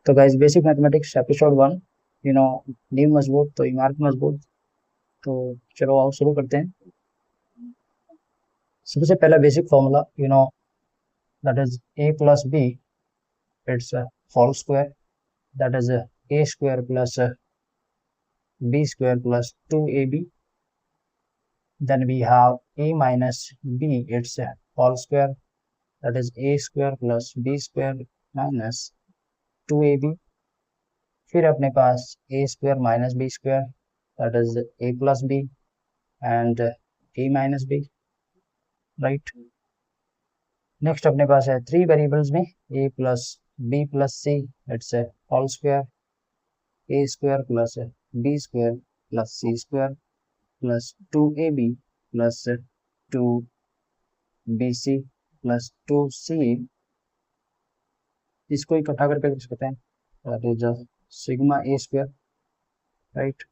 तो guys basic mathematics episode 1 you know नींव मजबूत तो इमारत मजबूत। तो चलो आओ शुरू करते हैं। सबसे पहला basic formula that is a plus b it's whole square that is a square plus b square plus 2ab। Then we have a minus b it's whole square that is a square plus b square minus 2ab। फिर अपने पास a square minus b square that is a plus b and a minus b, right. Next अपने पास है three variables में a plus b plus c it's whole square a square plus b square plus c square plus 2ab plus 2bc plus 2c। इसको इकट्ठा करके लिख सकते हैं that is sigma a square, right.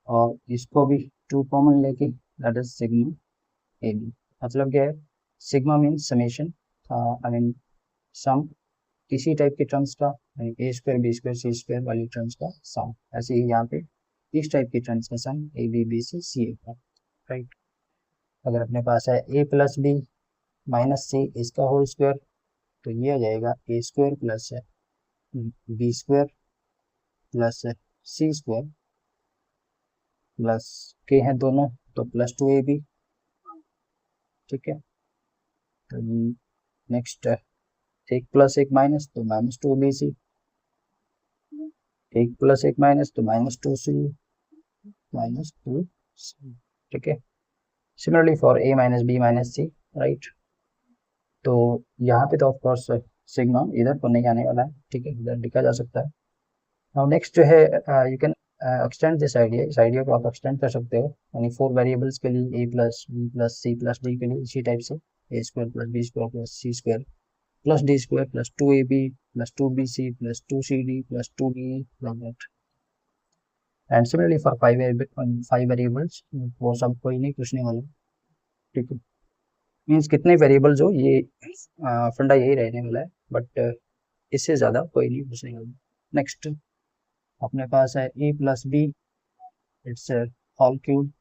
और इसको भी 2 कॉमन लेके दैट इज सिग्मा ab। मतलब क्या है, sigma means summation, I mean sum किसी टाइप के टर्म्स का, a square b square c square वाली टर्म्स का सम। ऐसे ही यहाँ पे इस टाइप के टर्म्स का sum A B B C सी ए का, राइट। अगर अपने पास है a plus b minus c इसका होल स्क्वायर तो ये आ जाएगा a square plus B square plus C square plus के हैं दोनों तो प्लस 2ab, ठीक है। तो नेक्स्ट एक प्लस एक माइनस तो माइनस 2bc, एक प्लस एक माइनस तो माइनस 2c माइनस 2c, ठीक है। Similarly for a minus B minus C, right. तो यहाँ पे तो ऑफ कोर्स सिग्मा इधर तो नहीं आने वाला है, ठीक है, इधर लिखा जा सकता है। नाउ नेक्स्ट जो है you can extend this idea, इस आइडिया को आप एक्सटेंड कर सकते हो यानी 4 वेरिएबल्स के लिए a plus B plus C plus D के लिए इसी टाइप से a square plus B square plus C square plus D square plus 2ab plus 2bc plus 2cd plus 2d like that। And similarly for 5 variables वो सब कोई नहीं पूछने वाला, ठीक है। मीन्स कितने वेरिएबल्स हो ये फंडा यही रहने वाला है, बट इससे ज़्यादा कोई नहीं पूछने वाला। नेक्स्ट अपने पास है a plus b it's whole cube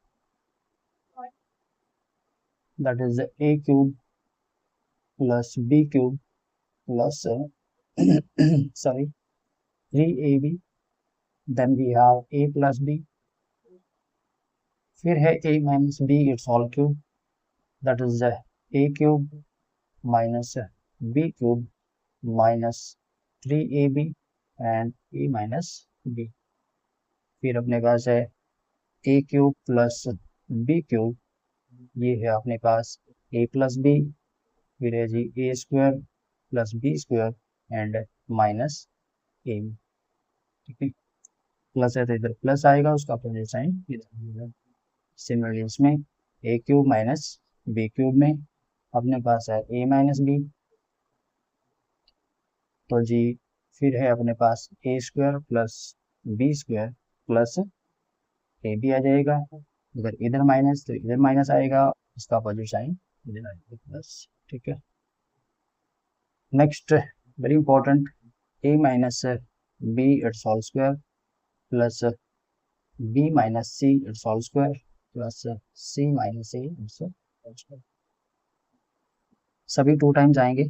that is a cube plus B cube plus sorry 3ab। Then we have a plus b, फिर है a minus b it's whole cube that is a cube minus b cube minus 3ab and a minus b। फिर अपने पास है a cube plus b cube, ये है अपने पास a प्लस b, फिर है जी a square plus b square and minus a, ठीक है। प्लस है तो इधर प्लस आएगा, उसका अपोजिट साइन इधर। सिमिलरली इसमें a cube minus b cube में अपने पास है a माइनस b, तो जी फिर है अपने पास a square plus b square plus a भी आ जाएगा, अगर इधर माइनस तो इधर माइनस आएगा, इसका अपोजिट साइन इधर आएगा प्लस, ठीक है। Next very important a minus b it's whole square plus b minus c it's whole square plus c minus a it's whole square. सभी 2 टाइम्स आएंगे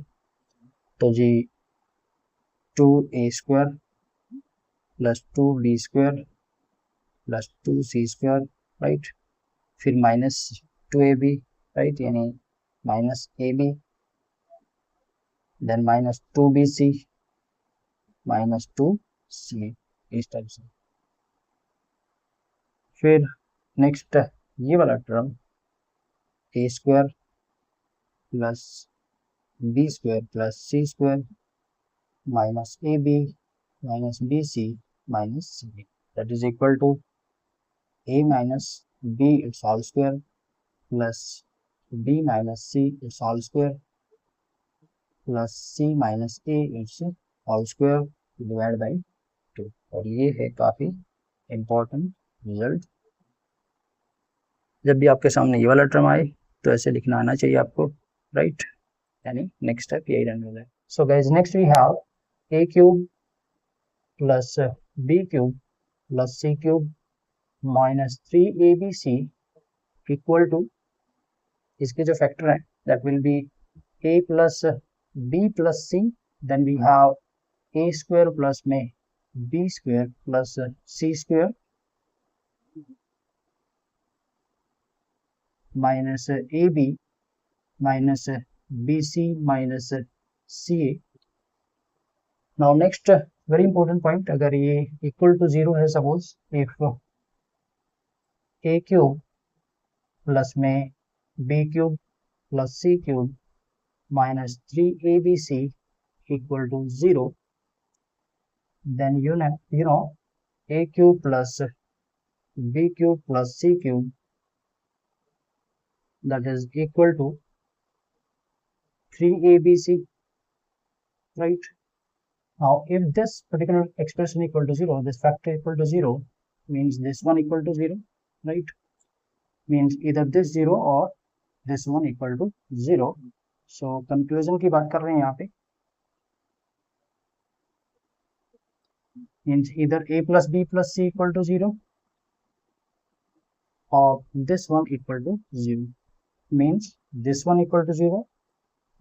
तो जी 2a square plus 2b square plus 2c square, right. फिर minus 2ab, right, यानी minus ab, then minus 2bc minus 2c, इस type से। फिर next ये वाला term a square plus b square plus c square minus ab minus bc minus c that is equal to a minus b it's whole square plus b minus c it's whole square plus c minus a it's whole square divide by 2। और ये है काफ़ी important result. जब भी आपके सामने ये वाला टर्म आए तो ऐसे लिखना आना चाहिए आपको, राइट, यानी नेक्स्ट स्टेप यही रहने वाला है। So guys next we have a cube plus B cube plus C cube minus 3abc equal to, इसके जो फैक्टर है that will be a plus b plus c, then we have a square plus में b square plus c square minus ab minus bc minus ca. Now next very important point, अगर ये equal to 0 है, suppose if a cube plus में b cube plus c cube minus 3abc equal to 0, then you know a cube plus b cube plus c cube, that is equal to 3abc, right? Now if this particular expression equal to 0, this factor equal to 0, means this one equal to 0, right? Means either this 0 or this one equal to 0. So conclusion की बात कर रहे हैं यहाँ पे, means either a plus b plus c equal to 0 or this one equal to 0. means this one equal to 0,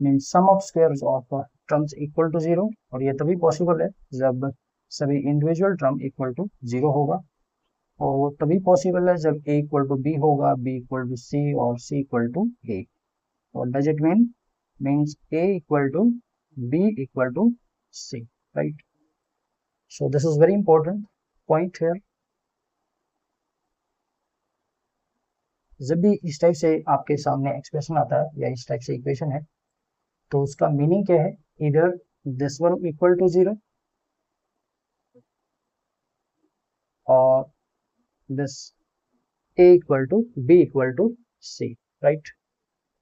means sum of squares of terms equal to 0, और ये तभी पॉसिबल है जब सभी इंडिविजुअल टर्म इक्वल टू 0 होगा, और वो तभी पॉसिबल है जब a इक्वल टू b होगा, b इक्वल टू c और c इक्वल टू a. और does it mean, means a equal to b equal to c, right? So this is very important point here. जब भी इस type से आपके सामने expression आता है या इस टाइप से इक्वेशन है, तो उसका मीनिंग क्या है? इधर दिस वन इक्वल टू 0 और this a equal to b equal to c, right?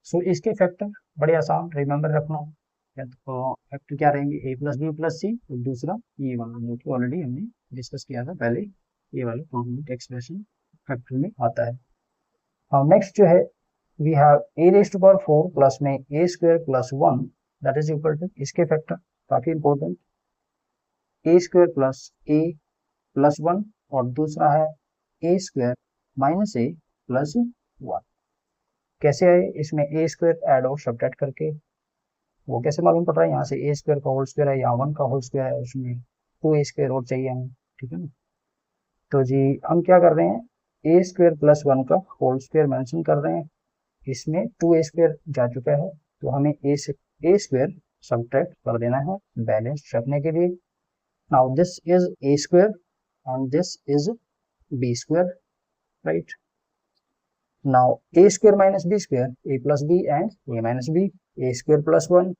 So इसके फैक्टर बड़े आसान, रिमेंबर रखना. तो फैक्टर क्या रहेंगे? a प्लस बी प्लस सी, और दूसरा ये वाला जो कि ऑलरेडी हमने डिस्कस किया था पहले, ये वाला कॉम्प्लीमेंट एक्सप्रेशन फैक्टर में आता है. अब नेक्स्ट जो है, we have a raise to power 4 plus में a square plus 1, that is equal to, इसके फैक्टर काफी important, a square plus a plus 1, और दूसरा है a square minus a plus 1. कैसे है? इसमें a स्क्वायर ऐड और सब्ट्रैक्ट करके, वो कैसे मालूम पड़ रहा है? यहाँ से a स्क्वायर का होल स्क्वायर है, यहाँ 1 का होल स्क्वायर है, उसमें 2a स्क्वायर और चाहिए हमें, ठीक है ना? तो जी हम क्या कर रहे हैं, a स्क्वायर प्लस 1 का होल स्क्वायर मेंशन कर रहे हैं, इसमें 2a स्क्वायर जा चुका है, तो हमें a स्क्वायर सब्ट्रैक्ट कर देना है बैलेंस रखने के लिए. Now this is a square and this is b square, right? Now a square minus b square, a plus b and a minus b, a square plus 1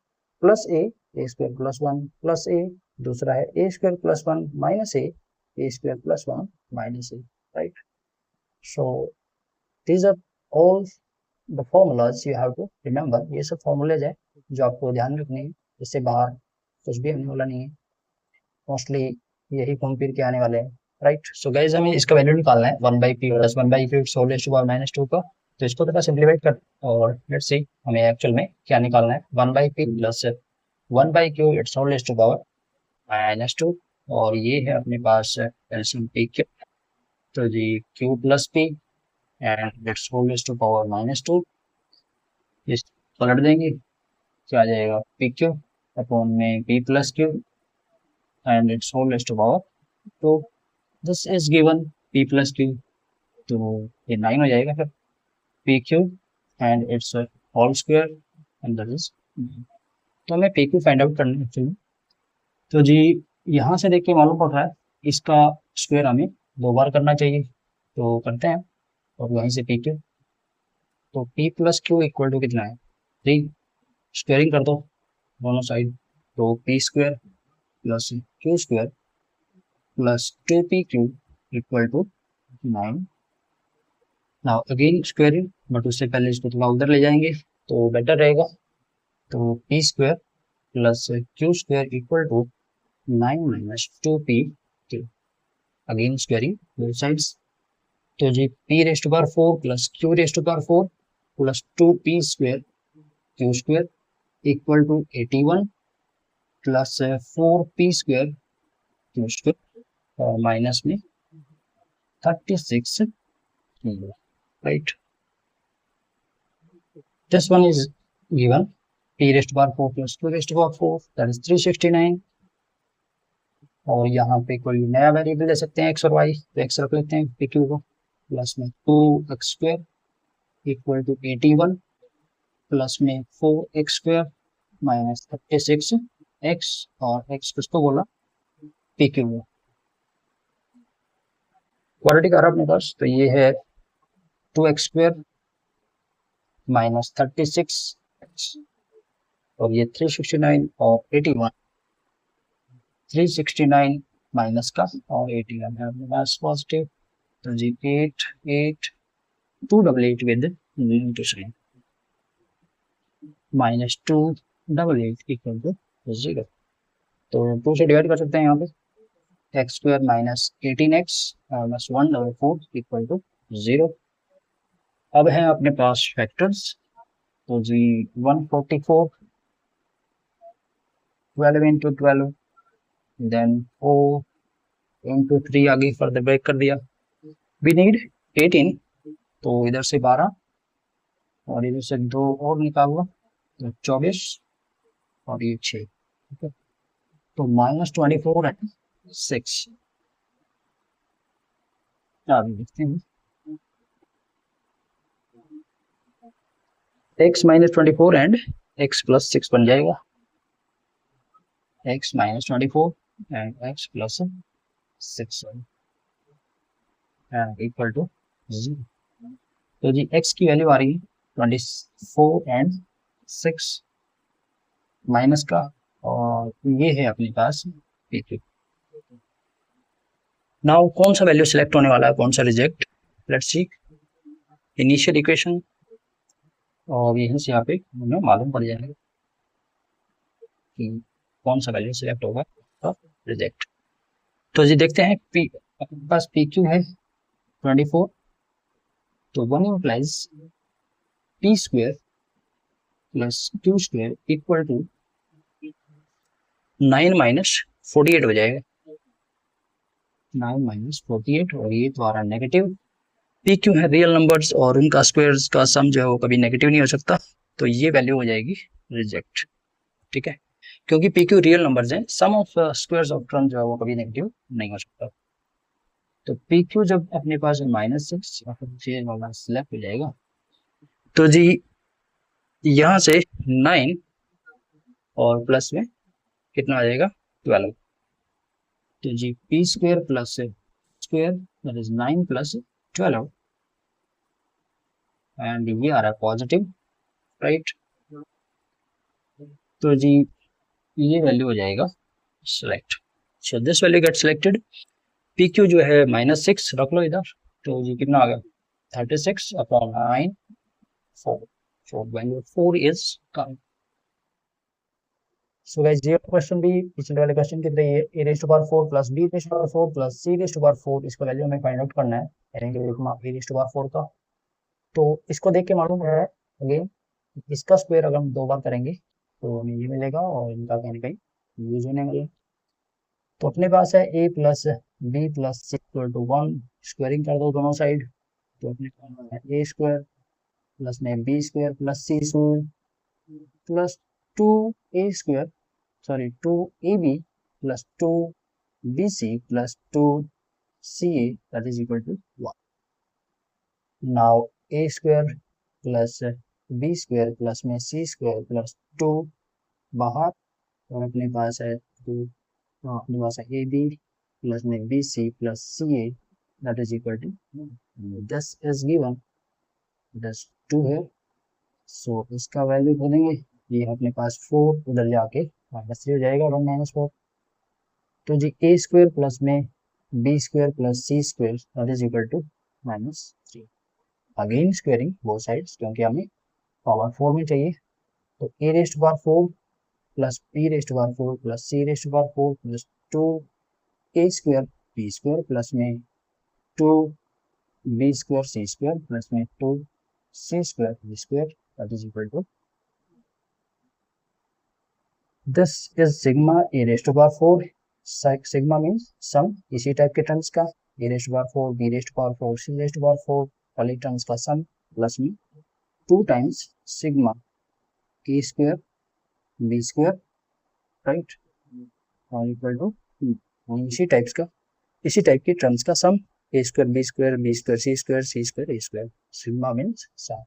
plus a square plus 1 plus a, दूसरा है a square plus 1 minus a square plus 1 minus a, right? So these are all the formulas you have to remember. ये सब formulas है जो आपको ध्यान रखने हैं, इससे बाहर कुछ भी आने वाला नहीं है, मोस्टली यही घूम फिर के आने वाले हैं, राइट? सो गाइस हमें इसका वैल्यू निकालना है 1/p plus 1/q whole raise to power -2 का. तो इसको थोड़ा सिंप्लीफाई कर, और लेट्स सी हमें एक्चुअल में क्या निकालना है. 1/p plus 1/q it's whole raise to power -2, और ये है अपने पास एलसीएम pq, तो जी q plus p and it's whole raise to power -2, इस पलट देंगे, क्या आ जाएगा? pq अपॉन में p plus q and it's whole raise to power 2. This is given p plus q, तो ये 9 हो जाएगा फिर pq and it's whole square and that is, तो हमें pq फाइंड आउट करना है एक्चुअली. तो जी यहाँ से देख के मालूम पड़ रहा है इसका स्क्वायर हमें 2 बार करना चाहिए, तो करते हैं. और वहीं से pq, तो p plus q equal to कितना है? 3. स्क्वायरिंग कर दो दोनों साइड, तो p square plus q square plus 2pq equal to 9. Now again squaring, but उससे पहले इसको थोड़ा उधर ले जाएंगे तो बेटर रहेगा. तो p square plus q square equal to 9 minus 2pq, again squaring both sides. तो जी p raise to power 4 plus q raise to power 4 plus 2p square q square equal to 81 plus 4p square q square. और minus में 36 kilo, right. This one is given p raised to power 4 plus 2 raised to power 4, that is 369। और यहाँ पे कोई नया variable ले सकते हैं x और y, तो x रख लेते हैं pq को, प्लस में 2x² इक्वल टू 81 प्लस में 4x² माइनस 36x और x किसको बोला, pq को। क्वाड्रेटिक आ रहा अपने पास, तो ये है 2x² माइनस 36x और ये 369 और 81, 369 माइनस का और 81 है अपने पास पॉजिटिव, तो जी 8 8 288 with into sign minus 288 equal to 0। तो 2 से डिवाइड कर सकते हैं यहाँ पे, एक्स स्क्वायर माइनस 18x माइनस 144 इक्वल टू 0। अब है अपने पास फैक्टर्स, तो जी 144 12 इंटू 12 देन 4 इंटू 3 आगे फर्दर ब्रेक कर दिया, वी नीड 18, तो इधर से 12 और इधर से 2 और निकालूंगा तो 24 और ये 6, ठीक है। तो -24 एंड 6 आगे देखते हैं, x -24 एंड x प्लस 6 बन जाएगा, x -24 and x plus 6 and equal to 0। तो जी x की वैल्यू आ रही है 24 एंड 6 माइनस का, और ये है अपने पास p3। नाउ कौन सा वैल्यू सिलेक्ट होने वाला है, कौन सा reject, let's see initial equation, और यहीं से यहाँ पे हमें मालूम पड़ जाएगा कि कौन सा वैल्यू सिलेक्ट होगा और रिजेक्ट। तो जी देखते हैं, p अपने पास pq है 24, तो 1 implies p square plus q square equal to 9 minus 48 हो जाएगा, 9 माइनस 48, और ये द्वारा नेगेटिव, पी क्यू है रियल नंबर्स और उनका स्क्वायर्स का सम जो है वो कभी नेगेटिव नहीं हो सकता, तो ये वैल्यू हो जाएगी रिजेक्ट, ठीक है, क्योंकि पी क्यू रियल नंबर्स हैं, सम ऑफ स्क्वायर्स ऑफ टर्म जो है वो कभी नेगेटिव नहीं हो सकता। तो पी क्यू जब अपने पास -6 और फिर वाला सिलेक्ट हो जाएगा, तो जी यहाँ से 9 और प्लस में कितना आ जाएगा 12, तो G P square plus square that is 9 plus 12 and ये आ रहा है पॉजिटिव, राइट। तो जी ये वैल्यू हो जाएगा select, so this value get selected. P Q जो है -6 रख लो इधर, तो जी कितना आ गया 36 upon 9 4, so value 4 is coming। So guys, ये क्वेश्चन भी पिछले वाले क्वेश्चन की तरह a raised to power 4 plus b raised to power 4 plus c raised to power 4, इसका वैल्यू हमें फाइंड आउट करना है a raised to power 4 का। तो इसको देख के मालूम है अगेन, इसका स्क्वायर अगर हम 2 बार करेंगे तो हमें ये मिलेगा और इनका कहीं ना कहीं यूज होने वाला है। तो अपने पास है a plus B plus c equal to 1, squaring कर दो दोनों साइड, तो अपने पास है a स्क्वायर प्लस में b square plus C square plus 2a square, sorry 2ab plus 2bc plus 2ca that is equal to 1। Now a square plus B square plus में c square plus 2 बाहर, और अपने पास है 2, तो अपने पास है ए बी प्लस में b c plus c a that is equal to this is given, this 2 है, सो इसका वैल्यू खोलेंगे, ये अपने पास 4 उधर जाके -3 हो जाएगा, 1 - 4, तो जी ए स्क्वायर प्लस में b square plus C square that is equal to -3। Again squaring both sides, क्योंकि हमें पावर 4 में चाहिए, तो a rest power 4 plus b raised power 4 plus c raised power 4 plus 2 a square b square plus में 2 b square c square plus में 2 c square b square that is equal to, this is sigma a rest power 4 sigma means sum इसी type के terms का, a rest power 4 b raised power 4 c raised power 4 वाली terms का sum plus में 2 times sigma a square b square, right, और equal to इसी type के terms का sum a square b square b square c square c square a square, sigma means sum.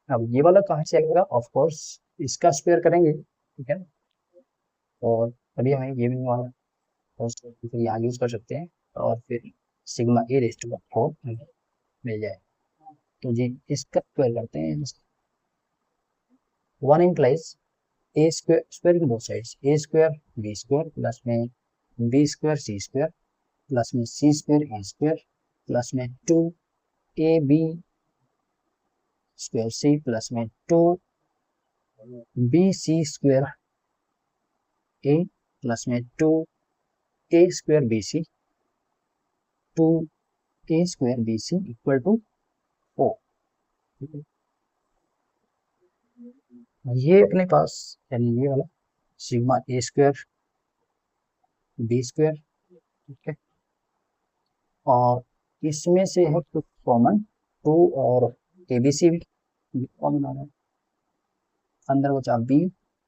अब ये वाला कहाँ से आएगा, ऑफ कोर्स इसका स्क्वायर करेंगे, ठीक है, और अभी हमें ये भी वाला और फिर यहाँ यूज कर सकते हैं और फिर सिग्मा ए रेस्ट टू 4 मिल जाए। तो जी इसका स्क्वायर करते हैं, 1 implies ए स्क्वायर, स्क्वायर की both sides, a square b square plus में b square c square plus में c square a square plus में 2 a b square c plus में 2 b c square a plus में 2 a square b c 2 a square b c equal to 4। ये अपने पास यानी ये वाला sigma a square b square, ठीक है, और इसमें से है कुछ कॉमन 2 और ए बी सी भी कॉमन आ रहा है, अंदर बचा बी,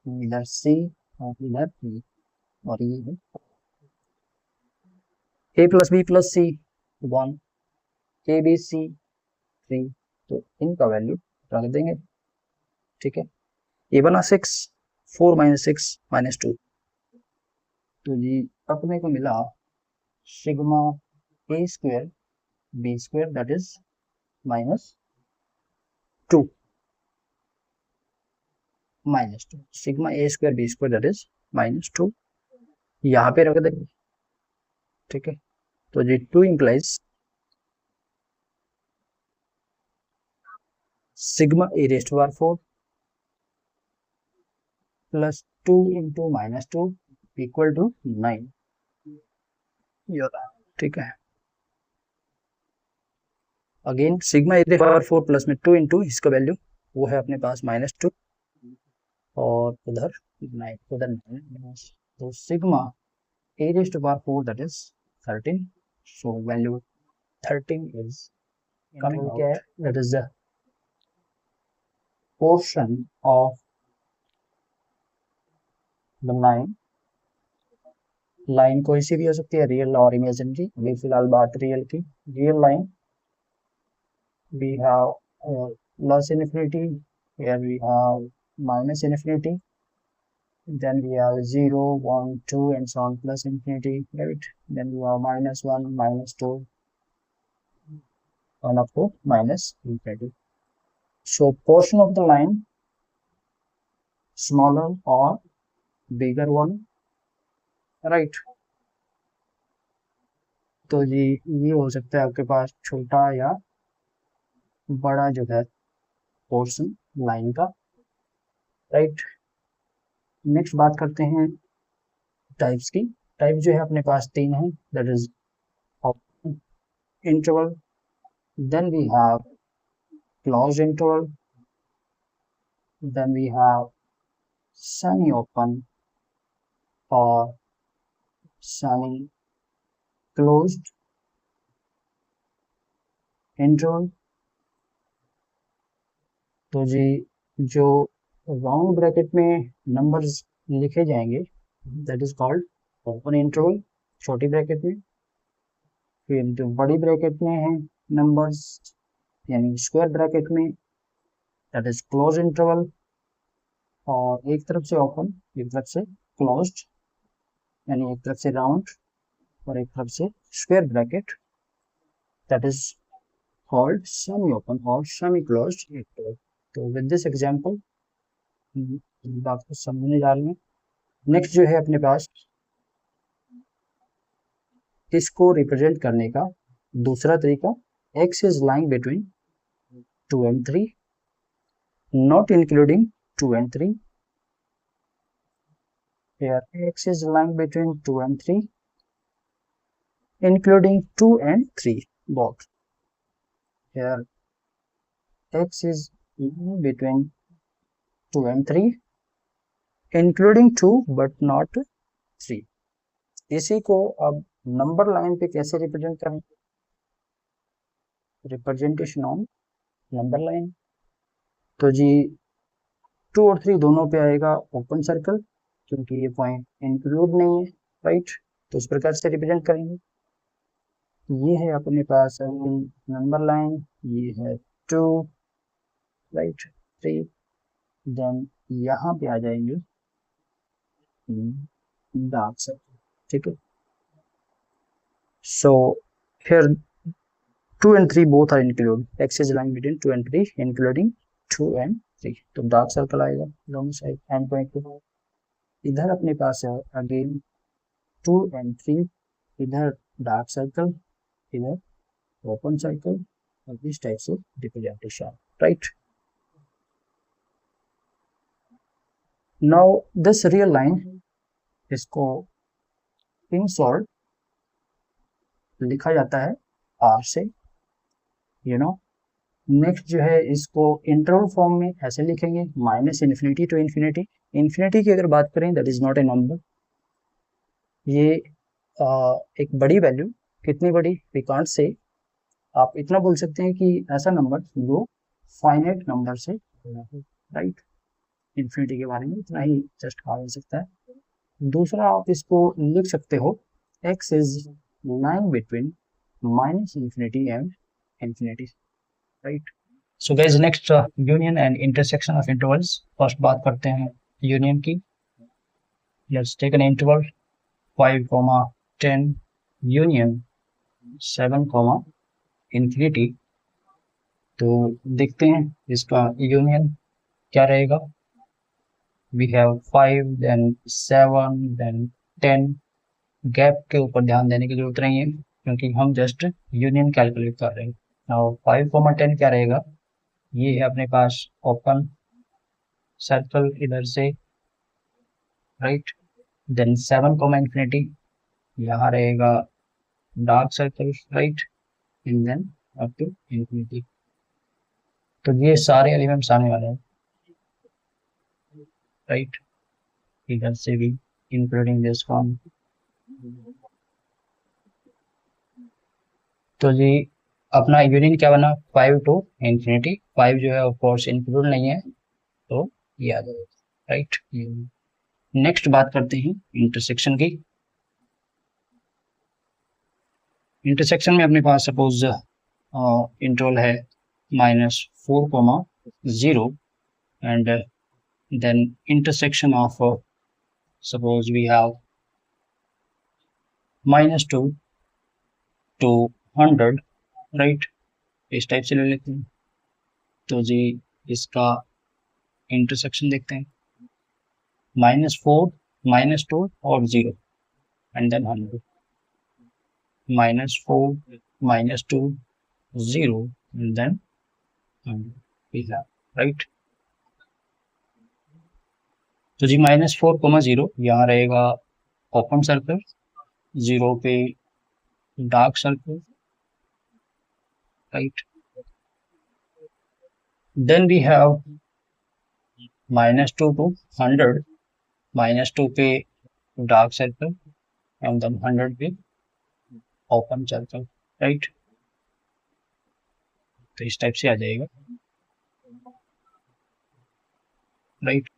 इधर सी और इधर बी, और ये है a plus B plus c 1 a b c 3, तो इनका वैल्यू रख देंगे, ठीक है, ये बना 6 4 माइनस 6 माइनस 2, तो जी अपने को मिला sigma a square b square that is minus 2 sigma a square b square that is minus 2, यहाँ पे रख देंगे, ठीक है, तो जी 2 implies sigma a rest power 4 plus 2 into minus 2 equal to 9, ठीक है, again sigma a rest power 4 plus में 2 इंटू इसका वैल्यू वो है अपने पास माइनस 2 और उधर 9, उधर 9, तो sigma a rest power 4 that is 13, so value 13 is coming out, that is the portion of the line कोई सी भी हो सकती है, रियल और इमेजिनरी, अभी फिलहाल बात रियल की, real line we have plus infinity, here we have minus infinity, then we have 0 1 2 and so on plus infinity, right, then we have minus 1 minus 2 and up to minus infinity, so portion of the line smaller or bigger one, right, तो जी ये हो सकता है आपके पास छोटा या बड़ा जो है पोर्शन लाइन का, राइट। नेक्स्ट बात करते हैं टाइप्स की, टाइप जो है अपने पास 3 है, that is interval, then we have closed interval, then we have semi open और सेमी क्लोज्ड इंटरवल। तो जी जो राउंड ब्रैकेट में नंबर्स लिखे जाएंगे that is called open interval, छोटी ब्रैकेट में, फिर जो बड़ी ब्रैकेट में है नंबर्स यानी स्क्वायर ब्रैकेट में दैट इज क्लोज इंटरवल, और एक तरफ से ओपन एक तरफ से क्लोज्ड यानी एक तरफ से राउंड और एक तरफ से square bracket that is called semi open और सेमी क्लोज्ड इंटरवल। तो विद दिस एग्जांपल बात को समझने जा रहे हैं। नेक्स्ट जो है अपने पास इसको रिप्रेजेंट करने का दूसरा तरीका, x is lying between 2 and 3 not including 2 and 3, here x is lying between 2 and 3 including 2 and 3 both, here x is between 2 and 3 including 2 but not 3, इसी को अब नंबर लाइन पे कैसे रिप्रेजेंट करें, रिप्रेजेंटेशन ऑन नंबर लाइन। तो जी 2 और 3 दोनों पे आएगा ओपन सर्कल, क्योंकि ये पॉइंट इंक्लूड नहीं है, राइट। तो इस प्रकार से रिप्रेजेंट करेंगे। ये है अपने पास नंबर लाइन, ये है 2, राइट, 3, देन यहाँ पे आ जाएंगे डार्क सर्कल, ठीक है। सो here 2 and 3 both are included, x is lying between 2 and 3 including 2 and 3, तो डार्क सर्कल आएगा दोनों साइड एंड पॉइंट पे। इधर अपने पास है अगेन 2 and 3, इधर डार्क सर्कल, इधर ओपन सर्कल, और इस टाइप से representation, right. Now this real line, इसको इन शॉर्ट लिखा जाता है आर से, यू नो। नेक्स्ट जो है इसको इंटरवल फॉर्म में ऐसे लिखेंगे, minus infinity to infinity. Infinity की अगर बात करें that is not a number, ये एक बड़ी वैल्यू, कितनी बड़ी वी कांट से, आप इतना बोल सकते हैं कि ऐसा नंबर जो फाइनाइट नंबर से, राइट। इन्फिनिटी के बारे में इतना ही जस्ट कहा जा सकता है। दूसरा आप इसको लिख सकते हो x is line between minus infinity and infinity, right. So guys next union and intersection of intervals. First बात करते हैं यूनियन की। Let's take an interval 5, 10 union 7, infinity. तो देखते हैं इसका यूनियन क्या रहेगा। We have 5 then 7 then 10। Gap के ऊपर ध्यान देने की जरूरत नहीं है, क्योंकि हम जस्ट यूनियन कैलकुलेट कर रहे हैं। नाउ 5, 10 क्या रहेगा, ये है अपने पास ओपन सर्कल इधर से, राइट। देन 7, इन्फिनिटी, यहाँ रहेगा dark circle, right, and then up to infinity. तो ये सारे एलिमेंट्स आने वाले हैं, राइट, इधर से भी इंक्लूडिंग दिस वन। तो जी अपना यूनियन क्या बना, 5 टू इन्फिनिटी। 5 जो है ऑफ कोर्स इंक्लूड नहीं है, तो ये आ जाएगा, राइट। नेक्स्ट बात करते हैं इंटरसेक्शन की। इंटरसेक्शन में अपने पास सपोज इंटरवल है -4, 0 and then intersection of suppose we have -2 to 100, राइट। इस टाइप से ले लेते हैं। तो जी इसका इंटरसेक्शन देखते हैं, -4, -2 और 0 and then 100, -4, -2, 0 and then 100 we have, राइट। तो जी -4, 0 यहाँ रहेगा ओपन सर्कल, 0 पे dark circle, right. Then we have -2 to 100, -2 पे डार्क सर्कल एंड देन 100 पे ओपन सर्कल, राइट। तो इस टाइप से आ जाएगा, राइट।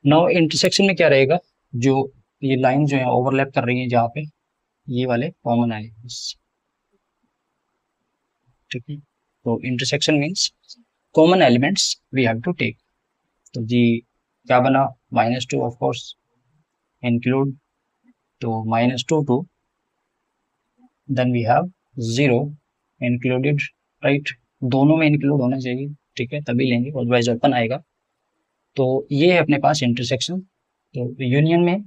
नाउ इंटरसेक्शन में क्या रहेगा, जो ये लाइन जो है ओवरलैप कर रही है जहाँ पे, ये वाले कॉमन आएंगे, ठीक है। तो intersection means common elements we have to take. तो जी क्या बना, -2 ऑफ कोर्स इंक्लूड, तो -2 to then we have 0 included, right. दोनों में इंक्लूड होना चाहिए, ठीक है, तभी लेंगे, अदरवाइज ओपन आएगा। तो ये है अपने पास इंटरसेक्शन। तो यूनियन में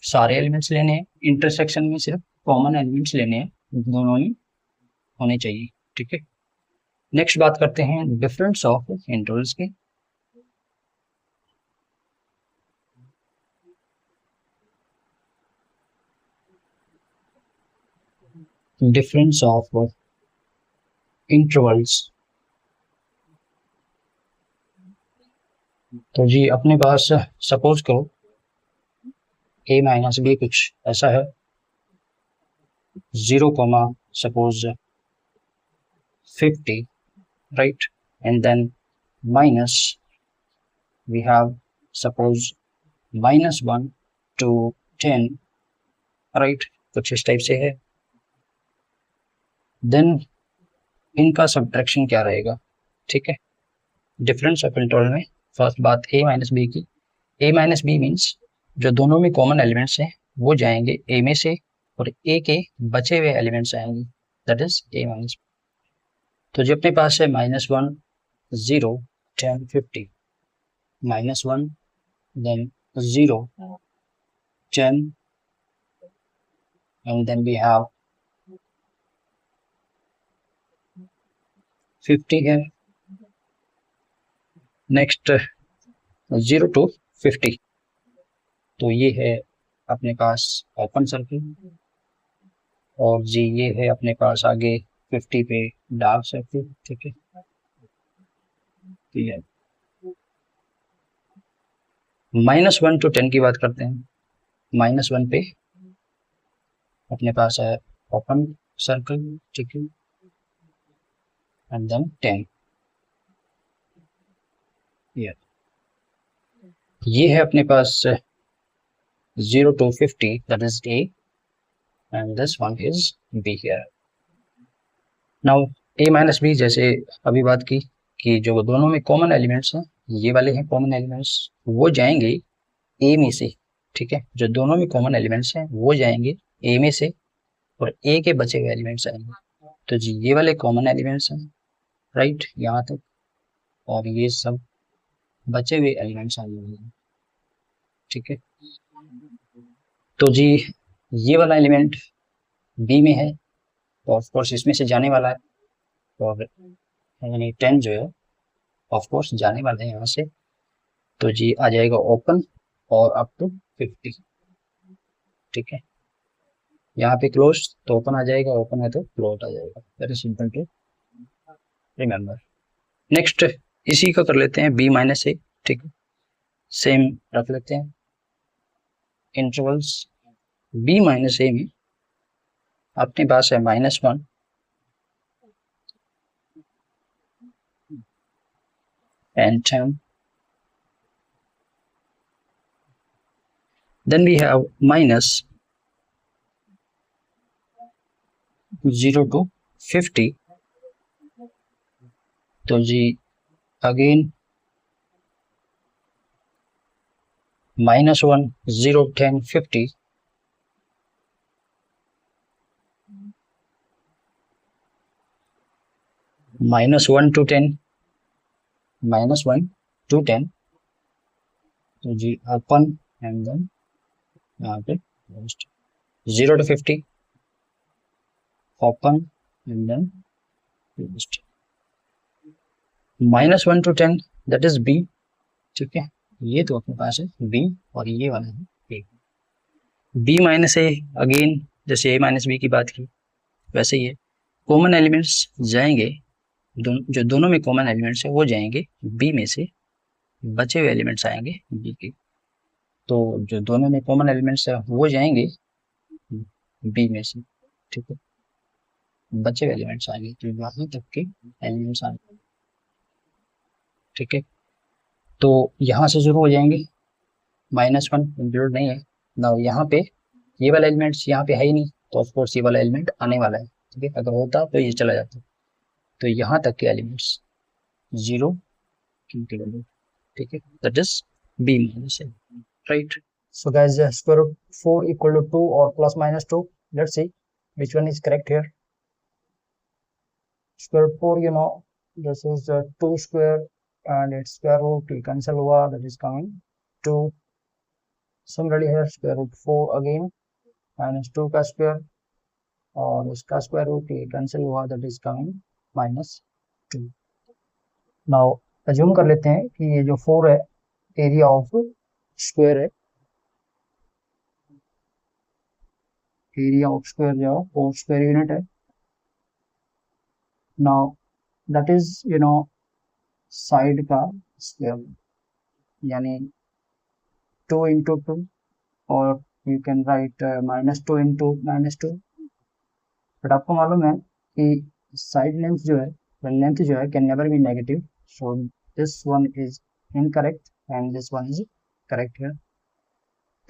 सारे एलिमेंट्स लेने हैं, इंटरसेक्शन में सिर्फ कॉमन एलिमेंट्स लेने हैं, दोनों ही होने चाहिए, ठीक है। नेक्स्ट बात करते हैं डिफरेंस ऑफ इंटरवल्स के। Difference of intervals. तो जी अपने पास सपोज करो a माइनस बी कुछ ऐसा है 0, suppose 50, right? And then minus we have suppose -1 to 10, right? कुछ इस टाइप से है। देन इनका सब्ट्रैक्शन क्या रहेगा, ठीक है, डिफरेंस ऑफ इंटरवल में। फर्स्ट बात a माइनस बी की, a माइनस बी मीन्स जो दोनों में कॉमन एलिमेंट्स हैं वो जाएंगे a में से और a के बचे हुए एलिमेंट्स आएंगे, दैट इज a माइनस। तो जो अपने पास है -1 0 10 50, -1 then 0 10 and then we have 50 here, next 0 to 50, तो ये है अपने पास ओपन सर्किल, और जी ये है अपने पास आगे 50 पे डार्क सर्किल, ठीक है। -1 to 10 की बात करते हैं। -1 पे अपने पास है ओपन सर्कल, ठीक है, एंड देन 10, ये है अपने पास 0 to 50, that is A, and this one is B here. Now A minus B, जैसे अभी बात की कि जो दोनों में कॉमन एलिमेंट्स हैं, ये वाले हैं कॉमन एलिमेंट्स, वो जाएंगे A में से, ठीक है, जो दोनों में कॉमन एलिमेंट्स हैं वो जाएंगे A में से और A के बचे हुए एलिमेंट्स आएंगे। तो जी ये वाले कॉमन एलिमेंट्स हैं, राइट, यहाँ तक, और ये सब बचे हुए एलिमेंट्स आएंगे, ठीक है। तो जी ये वाला एलिमेंट बी में है, तो ऑफकोर्स इसमें से जाने वाला है, और यानी 10 जो है ऑफकोर्स जाने वाला है यहाँ से, तो जी आ जाएगा ओपन और अप टू 50, ठीक है। यहाँ पे क्लोज तो ओपन आ जाएगा, ओपन है तो क्लोज आ जाएगा, very simple to remember. Next इसी का कर लेते हैं b माइनस ए, ठीक है, सेम रख लेते हैं इंटरवल्स। b माइनस ए में अपने पास है -1 and 10, then we have minus 0 to 50, तो जी अगेन -1 0 10 50, -1 to 10, -1 to 10, तो जी ओपन एंड देन यहाँ पे 0 to 50 open and then -1 to 10 that is b, ठीक है, ये तो अपने पास है बी और ये वाला है a. B minus A again जैसे ए माइनस बी की बात की वैसे ही है, कॉमन एलिमेंट्स जाएंगे, जो दोनों में कॉमन एलिमेंट्स है वो जाएंगे बी में से, बचे हुए एलिमेंट्स आएंगे बी के, तो जो दोनों में कॉमन एलिमेंट्स है वो जाएंगे बी में से, ठीक है, बचे हुए एलिमेंट्स आएंगे, तो यहाँ तक के एलिमेंट्स आएंगे, ठीक है। तो यहाँ से शुरू हो जाएंगे, -1 इंक्लूड नहीं है ना यहाँ पे, ये वाला एलिमेंट्स यहाँ पे है ही नहीं, तो ऑफकोर्स ये वाला एलिमेंट आने वाला है, ठीक है, अगर होता तो ये चला जाता, तो यहाँ तक के एलिमेंट्स 0 इंक्लूडेड, ठीक है, that is b minus A, right. So guys, square root 4 equal to 2 or plus minus 2, let's see which one is correct here. Square root 4, you know, this is 2 square and its square root will cancel over, that is coming 2. Similarly here square root 4 again minus 2 का square और इसका square root ये cancel हुआ, that is coming -2. now assume कर लेते हैं कि ये जो 4 है एरिया ऑफ स्क्वायर है, एरिया ऑफ स्क्वायर जो 4 स्क्वायर यूनिट है। Now that is you know side का स्क्वायर, यानी 2 into 2 और you can write -2 into -2, but आपको मालूम है कि साइड लेंथ जो है, लेंथ जो है can never be negative, so this one is incorrect and this one is correct है।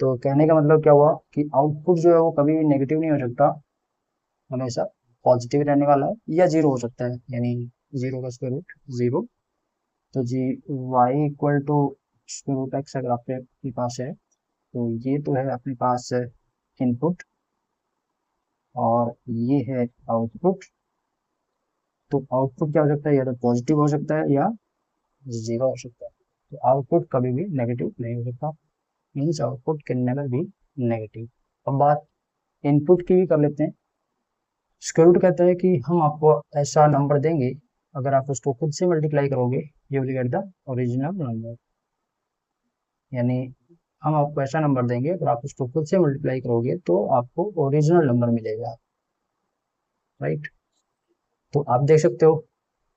तो कहने का मतलब क्या हुआ कि आउटपुट जो है वो कभी नेगेटिव नहीं हो सकता, हमेशा पॉजिटिव रहने वाला है, या जीरो हो सकता है, यानी जीरो का स्क्वायर रूट जीरो। तो जी y equal to square root x अगर आपके पास है, तो ये तो है अपने पास इनपुट और ये है आउटपुट। तो आउटपुट क्या हो सकता है, या तो पॉजिटिव हो सकता है या जीरो हो सकता है। तो आउटपुट कभी भी नेगेटिव नहीं हो सकता, means output can never be negative. अब बात इनपुट की भी कर लेते हैं। स्क्वायर रूट कहता है कि हम आपको ऐसा नंबर देंगे, अगर आप उसको खुद से मल्टीप्लाई करोगे you will get the original number, यानी हम आपको ऐसा नंबर देंगे, अगर आप उसको खुद से मल्टीप्लाई करोगे तो आपको ओरिजिनल नंबर मिलेगा, राइट। तो आप देख सकते हो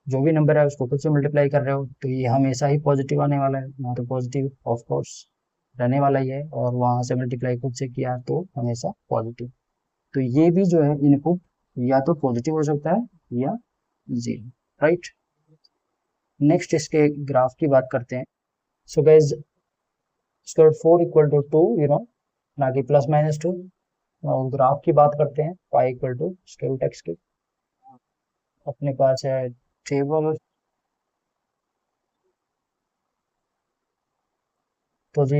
जो भी नंबर है उसको खुद से मल्टीप्लाई कर रहे हो तो ये हमेशा ही पॉजिटिव आने वाला है, वहाँ तो पॉजिटिव ऑफ कोर्स रहने वाला ही है, और वहाँ से मल्टीप्लाई खुद से किया तो हमेशा पॉजिटिव। तो ये भी जो है इनपुट या तो पॉजिटिव हो सकता है या जीरो, राइट। नेक्स्ट इसके ग्राफ की बात करते हैं। So guys square 4 equal to 2, ना कि +-2। और ग्राफ की बात करते हैं, pi equal to square root x की। अपने पास है टेबल। तो जी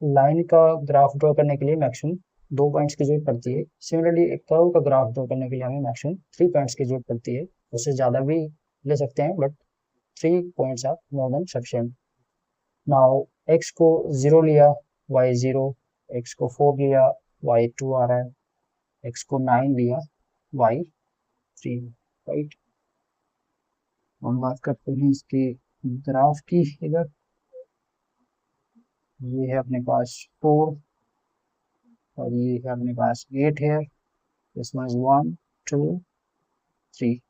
लाइन का ग्राफ ड्रॉ करने के लिए मैक्सिमम 2 पॉइंट्स की जरूरत पड़ती है। सिमिलरली एक कर्व का ग्राफ ड्रॉ करने के लिए हमें मैक्सिमम 3 पॉइंट्स की जरूरत पड़ती है। उससे ज़्यादा भी ले सकते हैं, but 3 points are more than sufficient. Now x को 0 लिया, वाई 0, एक्स को 4 लिया, वाई 2 आ रहा है, एक्स को 9 लिया, वाई 3, राइट। हम बात करते हैं इसकी ग्राफ की। इधर ये है अपने पास 4 और ये है अपने पास 8 है, इसमें 1 2 3।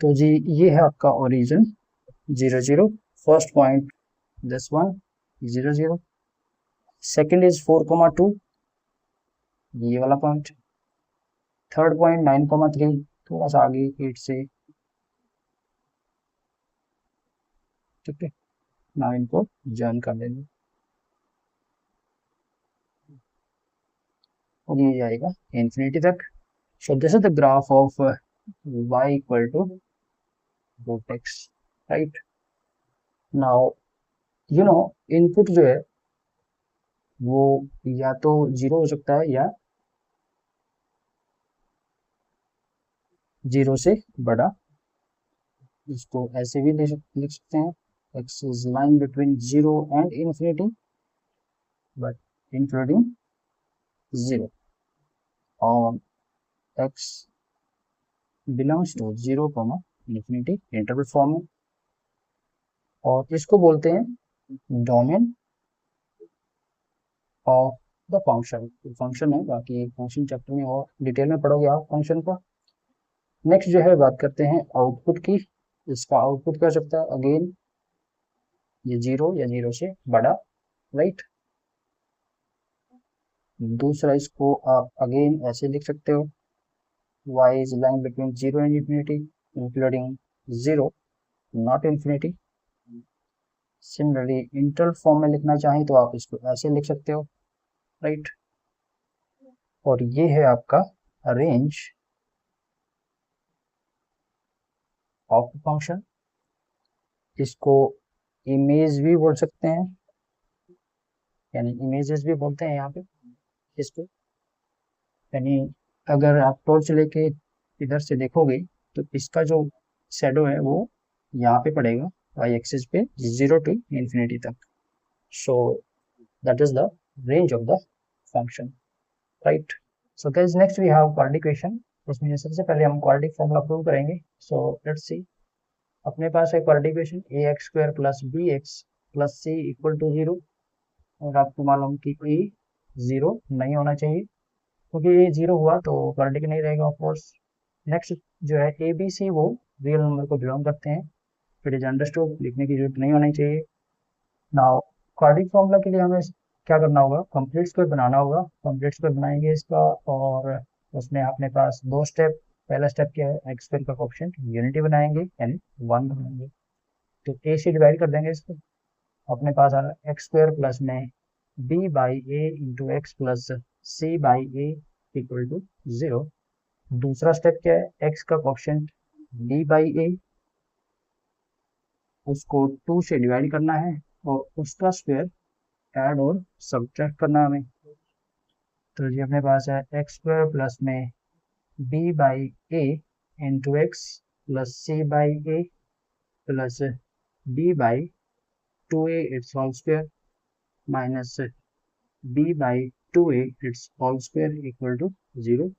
तो जी ये है आपका origin 0 0, first point this one 0 0, second is 4,2, ये वाला पॉइंट, थर्ड पॉइंट 9,3, थोड़ा सा आगे 8 से, ठीक है, 9 को जॉइन कर देंगे और ये जाएगा इंफिनिटी तक। So this is the graph of y equal to root x, right. Now input जो है वो या तो जीरो हो सकता है या जीरो से बड़ा। इसको ऐसे भी लिख सकते हैं, x is line between 0 and infinity but including 0, और x belongs to 0, infinity interval form में, और इसको बोलते हैं domain of the function. Function है, बाकी फंक्शन चैप्टर में और डिटेल में पढ़ोगे आप फंक्शन को। नेक्स्ट जो है बात करते हैं आउटपुट की। इसका आउटपुट क्या हो सकता है, अगेन ये 0 या 0 से बड़ा, राइट। दूसरा इसको आप अगेन ऐसे लिख सकते हो, y is lying between 0 and infinity including 0 not infinity। Similarly interval form में लिखना चाहें तो आप इसको ऐसे लिख सकते हो, राइट। और ये है आपका रेंज ऑफ फंक्शन। इसको इमेज भी बोल सकते हैं, यानी इमेजेस भी बोलते हैं यहाँ पे इसको। यानी अगर आप टॉर्च लेके इधर से देखोगे तो इसका जो शेडो है वो यहाँ पे पड़ेगा वाई एक्सिस पे 0 टू इंफिनिटी तक। So that is the range of the function, right. So guys next we have quadratic equation. इसमें सबसे पहले हम क्वाड्रेटिक फॉर्मूला प्रूव करेंगे। सो लेट्स सी, अपने पास है quadratic equation ax² plus bx plus c equal to 0, और आपको मालूम कि e 0 नहीं होना चाहिए, क्योंकि ये 0 हुआ तो क्वाड्रेटिक नहीं रहेगा ऑफ कोर्स। नेक्स्ट जो है ए बी सी वो रियल नंबर को बिलोंग करते हैं, इट इज अंडरस्टूड, लिखने की जरूरत नहीं होनी चाहिए। नाउ क्वाड्रेटिक फॉर्मूला के लिए हमें क्या करना होगा, कंप्लीट स्क्वायर बनाना होगा। कंप्लीट स्क्वायर बनाएंगे इसका, और उसमें अपने पास दो स्टेप। पहला स्टेप क्या है, एक्स स्क्वायर का कोएफिशिएंट यूनिटी बनाएंगे यानी 1 बनाएंगे। तो ए से डिवाइड कर देंगे इसको, अपने पास आ रहा है एक्स स्क्वायर प्लस में b by a into x plus c by a equal to 0। दूसरा स्टेप क्या है, एक्स का कोएफिशिएंट बी बाई ए, उसको 2 से डिवाइड करना है और उसका स्क्वायर ऐड और सब्ट्रैक्ट करना है हमें। तो ये अपने पास है एक्स स्क्वायर प्लस में b by a into x plus c by a plus b by 2a it's whole square minus b by 2a it's whole square equal to 0।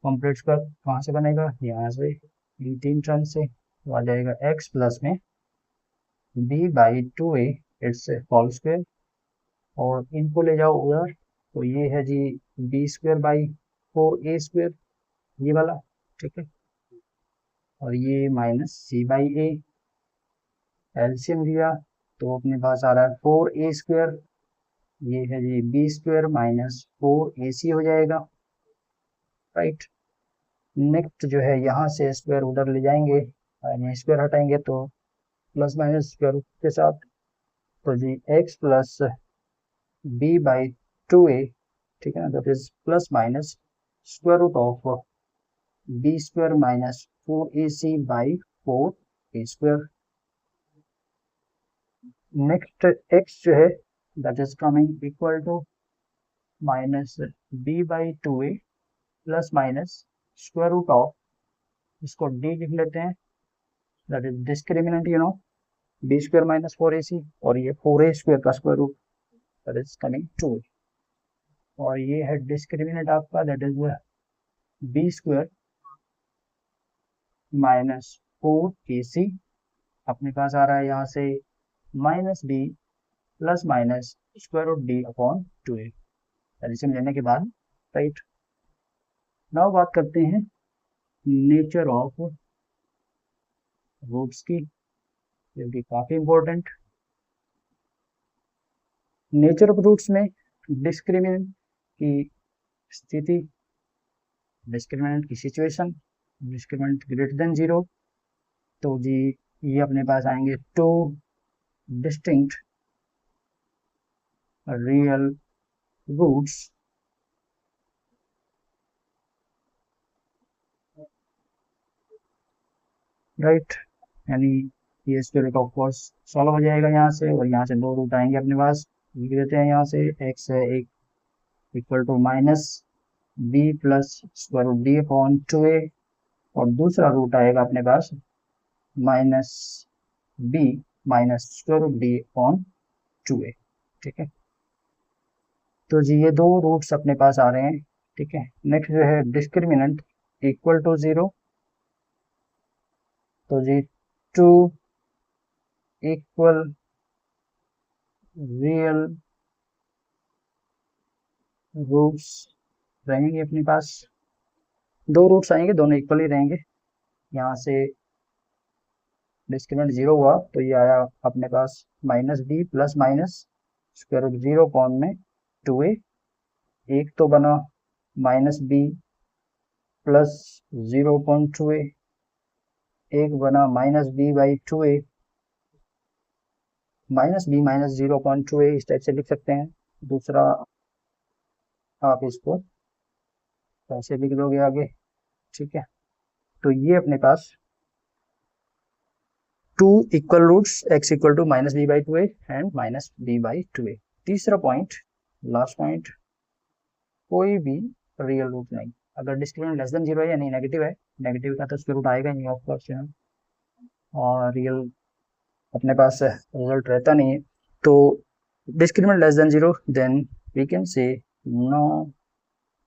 Complex square कहाँ से बनेगा, यहाँ से, इन तीन टर्म से। तो आ जाएगा एक्स प्लस में b by 2a it's whole square, और इनको ले जाओ उधर, तो ये है जी b square by 4a square, ये वाला, ठीक है। और ये minus c by a, LCM लिया तो अपने पास आ रहा है 4a स्क्वायर, ये है जी बी स्क्वायर माइनस 4ac हो जाएगा, राइट। नेक्स्ट जो है, यहाँ से स्क्वायर उधर ले जाएंगे, यानी स्क्वायर हटाएंगे तो प्लस माइनस स्क्वायर रूट के साथ। तो जी x plus b by 2a, ठीक है ना, that is plus minus square root of b square minus 4ac by 4a square. Next x जो है, that is coming equal to minus b by 2a plus minus square root of, इसको d लिख लेते हैं, that is discriminant, you know, b square minus 4ac, और ये 4a square का square root, that is coming 2। और ये है डिस्क्रिमिनेंट आपका, that is b square minus 4ac, अपने पास आ रहा है यहाँ से minus b plus minus square root d upon 2a, LCM लेने के बाद, राइट। नाउ बात करते हैं नेचर ऑफ रूट्स की, जो कि काफी इंपॉर्टेंट। नेचर ऑफ रूट्स में डिस्क्रिमिनेंट की स्थिति, डिस्क्रिमिनेंट की सिचुएशन, डिस्क्रिमिनेंट ग्रेटर देन 0, तो जी ये अपने पास आएंगे two distinct real roots, right. यानी ये square root of course solve हो जाएगा यहाँ से, और यहाँ से दो रूट आएंगे अपने पास, लिख देते हैं यहाँ से एक्स है एक equal to minus b plus square root d upon 2a, और दूसरा रूट आएगा अपने पास minus B minus square root d upon 2a, ठीक है। तो जी ये दो रूट्स अपने पास आ रहे हैं, ठीक है। नेक्स्ट जो है डिस्क्रिमिनेंट इक्वल टू 0, तो जी टू इक्वल रियल रूट्स रहेंगे अपने पास, दो रूट्स आएंगे, दोनों इक्वल ही रहेंगे। यहाँ से डिस्क्रिमिनेंट 0 हुआ तो ये आया अपने पास minus b plus minus square root 0 upon में 2a, एक तो बना minus b plus 0 upon 2a, एक बना minus b by 2a, minus B minus 0 upon 2a, इस टाइप से लिख सकते हैं। दूसरा आप इसको ऐसे लिख दोगे आगे, ठीक है। तो ये अपने पास two equal roots x equal to minus b by 2a and minus b by 2a। तीसरा पॉइंट, लास्ट पॉइंट, कोई भी रियल रूट नहीं, अगर डिस्क्रिमिनेंट लेस देन 0 है यानी नेगेटिव है, नेगेटिव का तो स्क्वायर रूट आएगा नहीं ऑफ कोर्स, और रियल अपने पास रिजल्ट रहता नहीं है। तो discriminant less than 0, then we can say no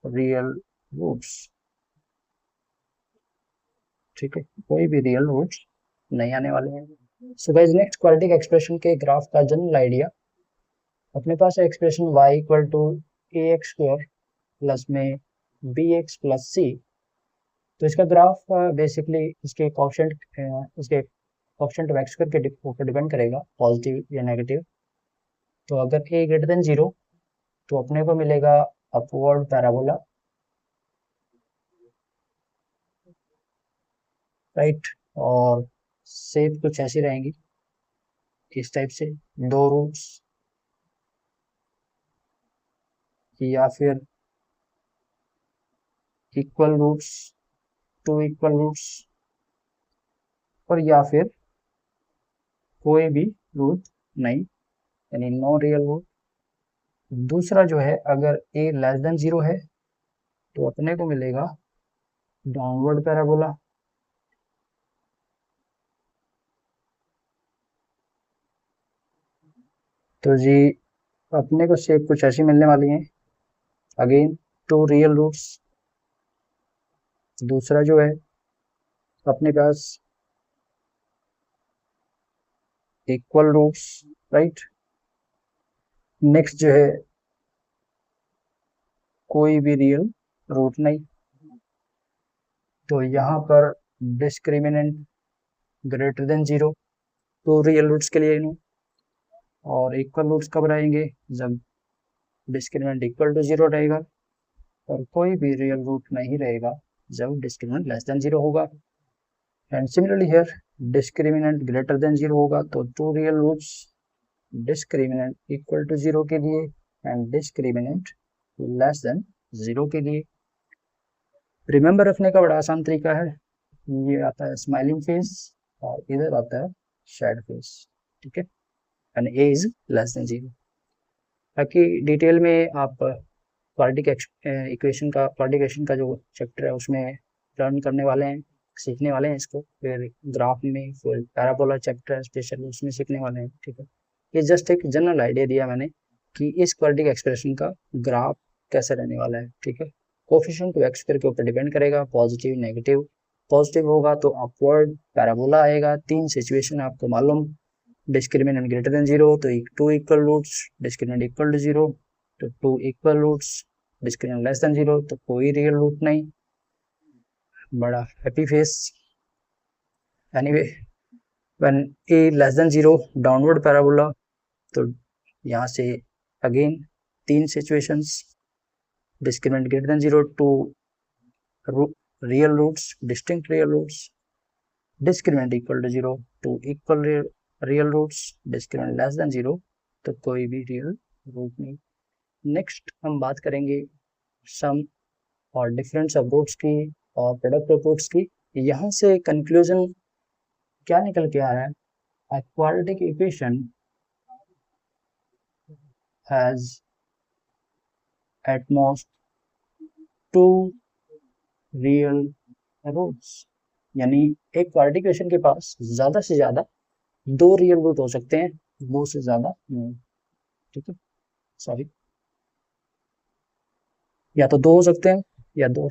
real roots, ठीक है, कोई भी रियल रूट्स नहीं आने वाले हैं। So guys, next quadratic expression के ग्राफ का जनरल आइडिया, अपने पास है expression y equal to a x square plus में बी एक्स प्लस सी। तो इसका ग्राफ बेसिकली इसके कोएफिशिएंट, इसके कोएफिशिएंट ऑफ एक्स स्क्वायर के ऊपर डिपेंड करेगा, पॉजिटिव या नेगेटिव, तो अगर ए ग्रेटर देन 0 तो अपने को मिलेगा अपवर्ड पैराबोला, राइट। और शेप कुछ ऐसी रहेंगी, इस टाइप से, दो रूट्स या फिर equal roots, two equal roots, और या फिर कोई भी रूट नहीं, यानी नो रियल रूट। दूसरा जो है, अगर ए लेस देन 0 है तो अपने को मिलेगा डाउनवर्ड पैराबोला, तो जी अपने को शेप कुछ ऐसी मिलने वाली है। अगेन टू रियल रूट्स, दूसरा जो है अपने पास इक्वल रूट्स, राइट। नेक्स्ट जो है कोई भी रियल रूट नहीं, तो यहाँ पर डिस्क्रिमिनेंट ग्रेटर देन 0, तो रियल रूट्स के लिए नहीं। और इक्वल रूट्स कब रहेंगे, जब डिस्क्रिमिनेंट इक्वल टू 0 रहेगा, और कोई भी रियल रूट नहीं रहेगा जब डिस्क्रिमिनेंट लेस देन 0 होगा। And similarly here discriminant greater than 0 होगा तो two real roots, discriminant equal to 0 के लिए एंड डिस्क्रिमिनेंट लेस देन 0 के लिए। रिमेंबर रखने का बड़ा आसान तरीका है, ये आता है स्माइलिंग फेस और इधर आता है सैड फेस, ठीक है। And A is less than 0। बाकी डिटेल में आप क्वाड्रेटिक क्वाड्रेटिक का जो चैप्टर है उसमें लर्न करने वाले हैं, सीखने वाले हैं इसको। फिर ग्राफ में फिर पैराबोला चैप्टर है स्पेशल, उसमें सीखने वाले हैं, ठीक है। ये जस्ट एक जनरल आइडिया दिया मैंने कि इस क्वाड्रेटिक एक्सप्रेशन का ग्राफ कैसे रहने वाला है, ठीक है। कोफिशिएंट टू एक्स स्क्वायर के ऊपर डिपेंड करेगा, पॉजिटिव नेगेटिव। पॉजिटिव होगा तो अपवर्ड पैराबोला आएगा। तीन सिचुएशन आपको मालूम, डिस्क्रिमिनेंट ग्रेटर देन 0 तो two equal roots, discriminant equal to 0 तो two equal roots, discriminant less than 0 तो कोई रियल रूट नहीं। बड़ा happy face. Anyway when a less than 0 downward parabola, तो यहाँ से अगेन तीन situations, discriminant greater than 0 two real roots, distinct real roots, discriminant equal to 0 two equal real roots, discriminant less than 0 तो कोई भी real root नहीं। Next हम बात करेंगे सम और डिफरेंस ऑफ रूट्स की और प्रोडक्ट ऑफ रूट्स की। यहाँ से कंक्लूजन क्या निकल के आ रहा है, a quadratic equation has at most two real roots, यानी एक क्वाड्रेटिक इक्वेशन के पास ज्यादा से ज्यादा दो रियल रूट हो सकते हैं, दो से ज्यादा नहीं, ठीक है। सॉरी, या तो दो हो सकते हैं या दो,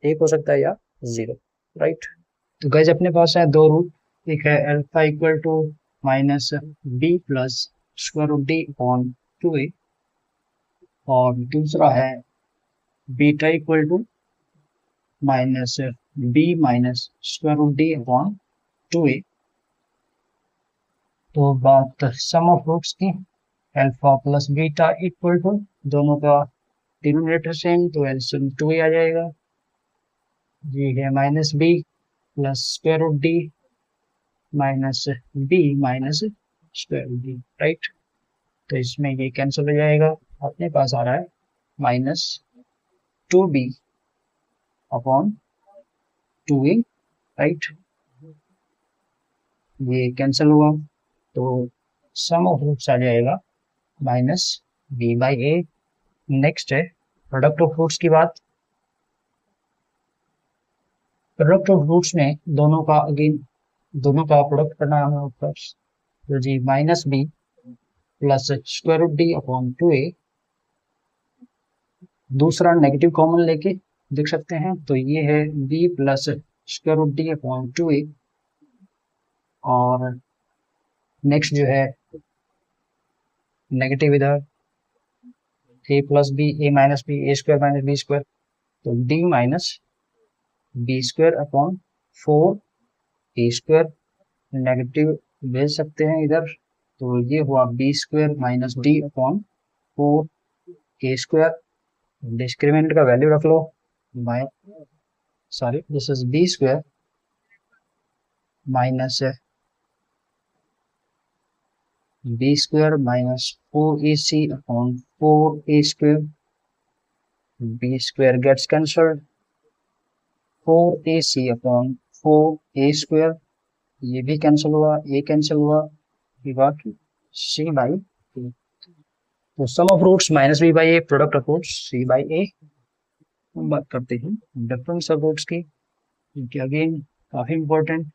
एक हो सकता है या 0, राइट। तो गाइस अपने पास है दो रूट, एक है alpha equal to minus b plus square root d upon 2a, और दूसरा है beta equal to minus B minus square root d upon 2a। तो बात सम ऑफ रूट्स की, alpha plus beta equal to, दोनों का डिनोमिनेटर सेम तो LCM 2a आ जाएगा। ये है minus b plus square root d minus B minus square root d, right. तो इसमें ये कैंसिल हो जाएगा, अपने पास आ रहा है minus 2b upon 2a, right. ये कैंसिल हुआ तो सम ऑफ रूट्स आ जाएगा minus b by A. Next है प्रोडक्ट ऑफ रूट्स की बात। प्रोडक्ट ऑफ रूट्स में दोनों का अगेन दोनों का प्रोडक्ट करना है हमें ऊपर, तो जी minus b plus square root d upon 2a, दूसरा नेगेटिव कॉमन लेके देख सकते हैं, तो ये है b plus square root d upon 2a। और नेक्स्ट जो है नेगेटिव इधर a plus B, A minus B, A square minus B square, तो d minus B square upon 4 a square, negative भेज सकते हैं इधर, तो ये हुआ b square minus d upon 4a²। Discriminant का वैल्यू रख लो, sorry this is b square minus B square minus 4ac upon 4a²। B square gets cancelled, 4ac upon 4a², ये भी कैंसिल हुआ, ये कैंसिल हुआ, ये बात c बाई a। तो sum of roots minus b by a, product of roots c by a। हम बात करते हैं डिफरेंस ऑफ रूट्स की, क्योंकि अगेन काफी इंपॉर्टेंट,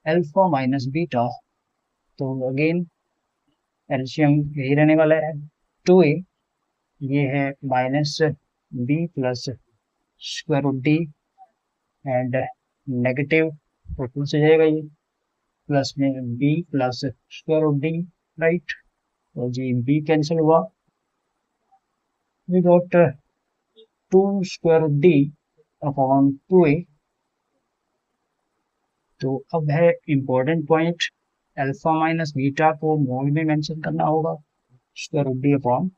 अल्फा माइनस बीटा। तो अगेन एलसीएम यही रहने वाला है 2a, ये है minus b plus square root d and negative total से जाएगा ये प्लस में b plus square root d, right. तो जी बी कैंसिल हुआ, we got 2 square root d upon 2a। तो अब है important point, alpha minus beta को मोड में मेंशन करना होगा, स्क्वायर रूट डी अपॉन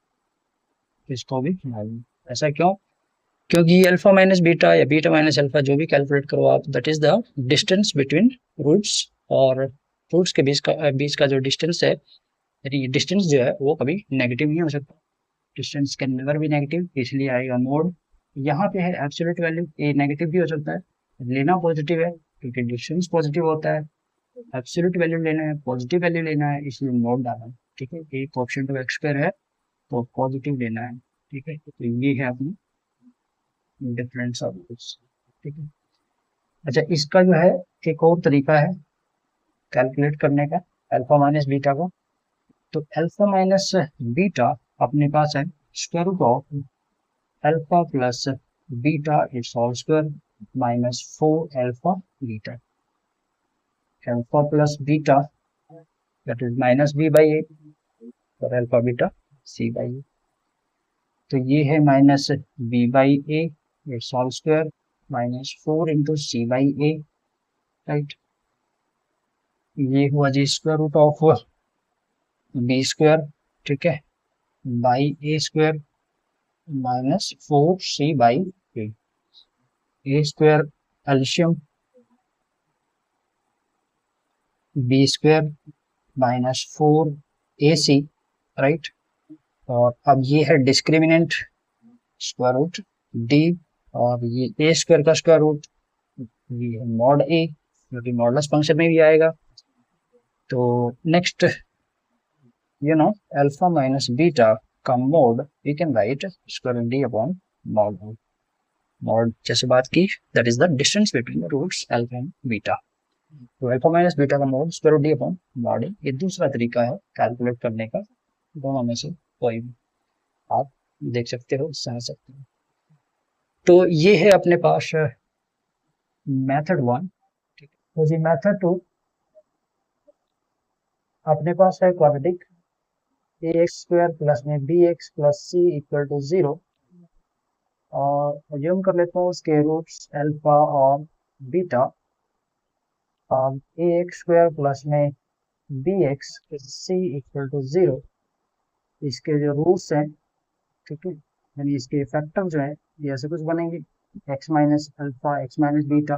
इसको भी। ऐसा क्यों? क्योंकि अल्फा माइनस बीटा या बीटा माइनस अल्फा जो भी कैलकुलेट करो आप, that is the distance between roots, और रूट्स के बीच का जो डिस्टेंस है, यदि डिस्टेंस जो है वो कभी नेगेटिव नहीं हो सकता, distance can never be negative, इसलिए आएगा मोड। यहाँ पे है एब्सोल्यूट वैल्यू, ये नेगेटिव भी हो सकता है, लेना पॉजिटिव है क्योंकि डिस्टेंस पॉजिटिव होता है, एब्सोल्यूट वैल्यू लेना है, पॉजिटिव वैल्यू लेना है, इसलिए मोड डाला है, ठीक है। एक ऑप्शन तो एक्स स्क्वायर है तो पॉजिटिव लेना है, ठीक है। तो ये है अपनी डिफरेंस ऑफ रूट्स, ठीक है। अच्छा, इसका जो है एक और तरीका है कैलकुलेट करने का अल्फा माइनस बीटा को। तो अल्फा माइनस बीटा अपने पास है square root of alpha plus beta it's whole square minus 4 alpha beta. Alpha plus beta that is minus b by a और alpha beta c by a. तो ये है minus b by a it's whole square minus 4 into c by a, right. ये हुआ जी square root of b square, ठीक है, by a square minus 4c by a square एल्शियम b square minus 4ac, right. और अब ये है डिस्क्रिमिनेंट स्क्वायर रूट डी, और ये ए स्क्वायर का स्क्वायर रूट, ये है मॉड ए जो कि मॉडुलस फंक्शन में भी आएगा। तो next you know alpha minus beta का mode we can write square root d upon mod जैसे बात की, that is the distance between the roots alpha and beta। तो अल्फा माइनस बीटा का mod square root d upon mod, ये दूसरा तरीका है कैलकुलेट करने का, दोनों में से कोई भी आप देख सकते हो, समझ सकते हो। तो ये है अपने पास मेथड 1, ठीक है। तो जी मेथड 2 अपने पास है क्वाड्रेटिक ax स्क्वायर प्लस में bx plus c equal to 0, और अज्यूम कर लेता हूँ उसके रूट्स अल्फा और बीटा। ax स्क्वायर प्लस में bx c इक्वल टू 0, इसके जो रूट्स हैं, ठीक है, यानी इसके फैक्टर जो है ये ऐसे कुछ बनेंगे, x minus alpha x minus beta.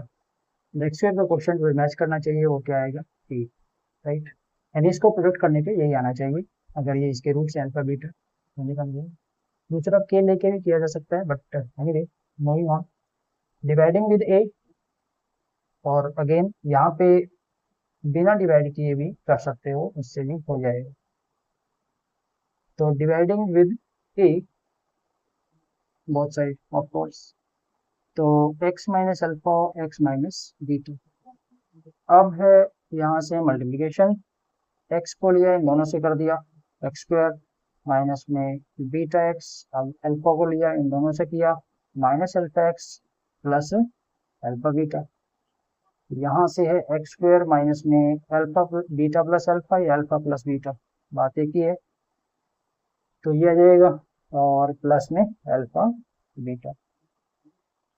X square का क्वेश्चन जो मैच करना चाहिए वो क्या आएगा, t, राइट। यानी इसको प्रोडक्ट करने पे यही आना चाहिए अगर ये इसके रूट्स हैं अल्फा बीटा। दूसरा के लेके भी किया जा सकता है, but anyway moving on, dividing with a, और अगेन यहाँ पे बिना डिवाइड किए भी कर सकते हो, उससे भी हो जाएगा। तो dividing with A both side of course, तो x minus alpha x minus beta. अब है यहाँ से मल्टीप्लीकेशन, x को लिया इन दोनों से कर दिया एक्स स्क्वायर माइनस में बीटा एक्स, अब अल्फा को लिया इन दोनों से किया minus alpha x plus alpha beta. यहाँ से है एक्स स्क्वायर माइनस में अल्फा बीटा प्लस अल्फा या अल्फा प्लस बीटा, बात एक ही है। तो ये आ जाएगा और प्लस में अल्फा बीटा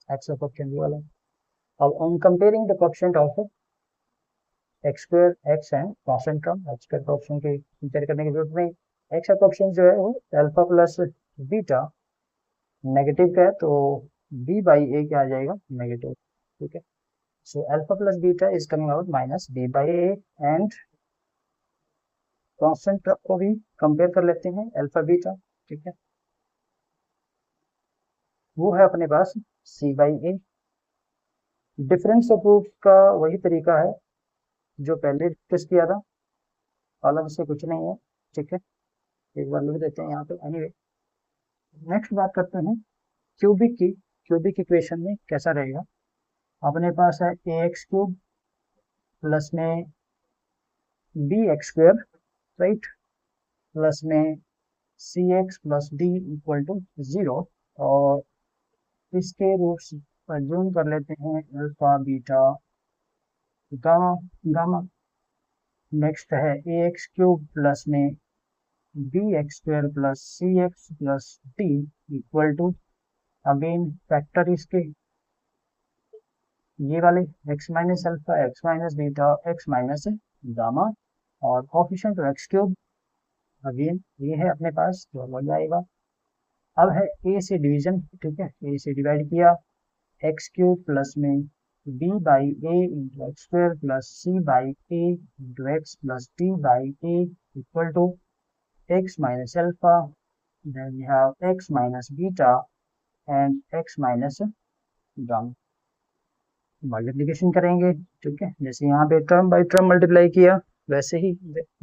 एक्स का कोएफिशिएंट वाला। अब on comparing the coefficient of x square x and constant term, x square option की इंटर करने की जरूरत नहीं। एक्स का ऑप्शन जो है वो अल्फा प्लस बीटा नेगेटिव का है, तो बी बाई ए क्या आ जाएगा, नेगेटिव। ठीक है, so alpha plus beta is coming out minus b by a, and constant को भी कंपेयर कर लेते हैं अल्फा बीटा। ठीक है, वो है अपने पास c by a. Difference of proof का वही तरीका है जो पहले डिस्कस किया था, अलग से कुछ नहीं है। ठीक है, एक बार लिख देते हैं यहाँ पे। एनीवे, नेक्स्ट बात करते हैं क्यूबिक की। क्यूबिक इक्वेशन में कैसा रहेगा, अपने पास है ए एक्स क्यूब प्लस में b x square, right, plus में c x plus d equal to 0, और इसके रूट्स जूम कर लेते हैं alpha beta gamma gamma. Next है ए एक्स क्यूब प्लस में b x square plus c x plus d equal to, again factor इसके ये वाले x minus alpha x minus beta x minus gamma, और coefficient of x cube again ये है अपने पास, जो हो जाएगा। अब है ए से डिवीजन। ठीक है, ए से डिवाइड किया, एक्स क्यूब प्लस में b by a into x square plus c by a into x plus d by a equal to x minus alpha, then we have x minus beta and x minus gamma. Multiplication करेंगे। ठीक है, जैसे यहाँ पे term by term multiply किया, वैसे ही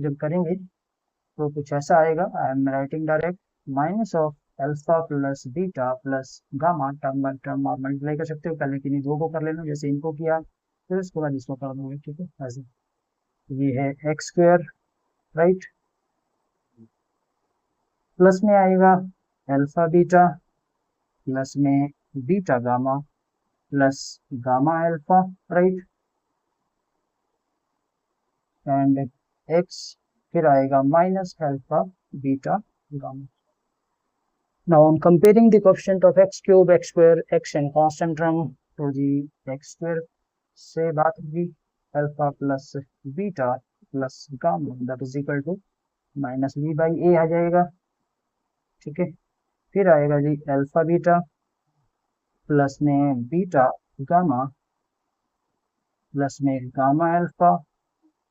जब करेंगे तो कुछ ऐसा आएगा। I am writing direct minus of alpha plus beta plus gamma, term by term आप मल्टीप्लाई कर सकते हो पहले, लेकिन दो को कर लेना, जैसे इनको किया फिर उसके बाद इसको कर दोगे। ठीक है, ऐसे ये है एक्स स्क्वायर, राइट, प्लस में आएगा अल्फा बीटा प्लस में beta gamma plus gamma alpha, right, and x फिर आएगा minus alpha beta gamma. Now on comparing the coefficient of x cube, x square, x and constant term, तो जी x square से बात होगी alpha plus beta plus gamma that is equal to minus b by a आ जाएगा। ठीक है, फिर आएगा जी अल्फा बीटा प्लस में बीटा गामा प्लस में गामा अल्फा,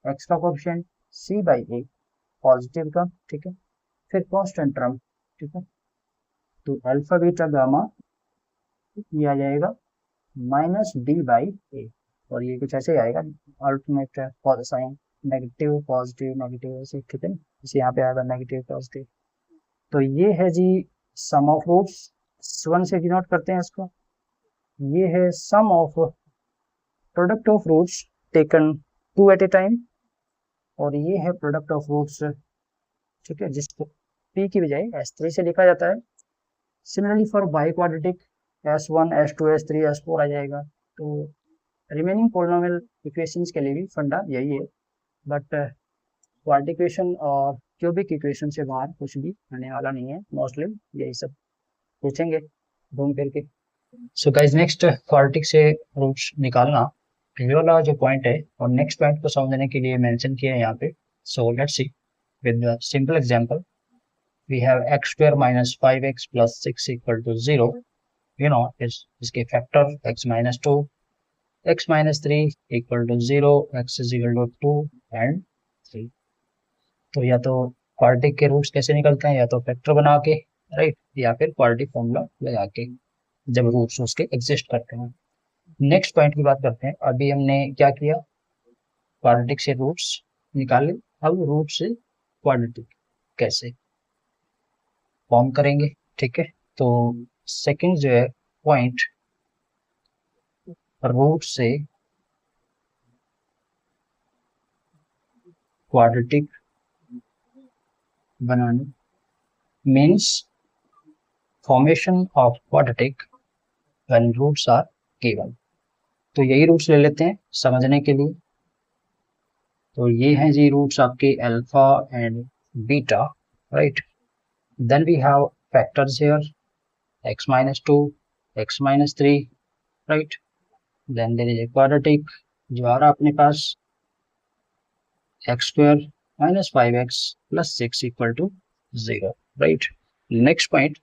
एक्स का coefficient c by a positive का। ठीक है, फिर कांस्टेंट टर्म। ठीक है, तो अल्फा बीटा गामा ये आ जाएगा माइनस डी बाई ए, और ये कुछ ऐसे ही आएगा alternate sign, negative positive negative ऐसे। ठीक है, जैसे यहाँ पे आएगा नेगेटिव पॉजिटिव। तो ये है जी सम ऑफ रूट्स, 1 से डिनोट करते हैं इसको। ये है sum of product of roots taken 2 at a time, और ये है प्रोडक्ट ऑफ रूट्स। ठीक है, जिसको p की बजाय s3 से लिखा जाता है। Similarly for by quadratic s1 s2 s3 s4 आ जाएगा। तो रिमेनिंग पॉलिनोमियल इक्वेशंस के लिए भी फंडा यही है, बट क्वाड्रेटिक इक्वेशन और क्यूबिक इक्वेशन से बाहर कुछ भी आने वाला नहीं है। मोस्टली यही सब पूछेंगे घूम फिर के। सो गाइस, नेक्स्ट क्वाड्रेटिक से रूट्स निकालना, ये वाला जो पॉइंट है, और नेक्स्ट पॉइंट को समझने के लिए मेंशन किया है यहाँ पे। So let's see with simple example. We have x square minus 5x plus 6 equal to 0. You know, इसके factor x minus 2, x minus 3 equal to 0, x is equal to 2 and 3. तो या तो क्वाड्रेटिक के roots कैसे निकलते हैं, या तो फैक्टर बना के, राइट, या फिर क्वाड्रेटिक फॉर्मूला लगा के, जब रूट्स उसके एग्जिस्ट करते हैं। नेक्स्ट पॉइंट की बात करते हैं। अभी हमने क्या किया, क्वाड्रेटिक से रूट्स निकाले, अब रूट से क्वाड्रेटिक कैसे फॉर्म करेंगे। ठीक है, तो सेकंड जो है पॉइंट, रूट से क्वाड्रेटिक बनाने means formation of quadratic when roots are given. तो यही रूट्स ले लेते हैं समझने के लिए। तो ये हैं जी रूट्स आपके alpha and beta, right. Then we have factors here x minus 2, x minus 3, right. Then there is a quadratic जो आ रहा अपने पास x square minus 5x plus 6 equal to 0, right. Next point,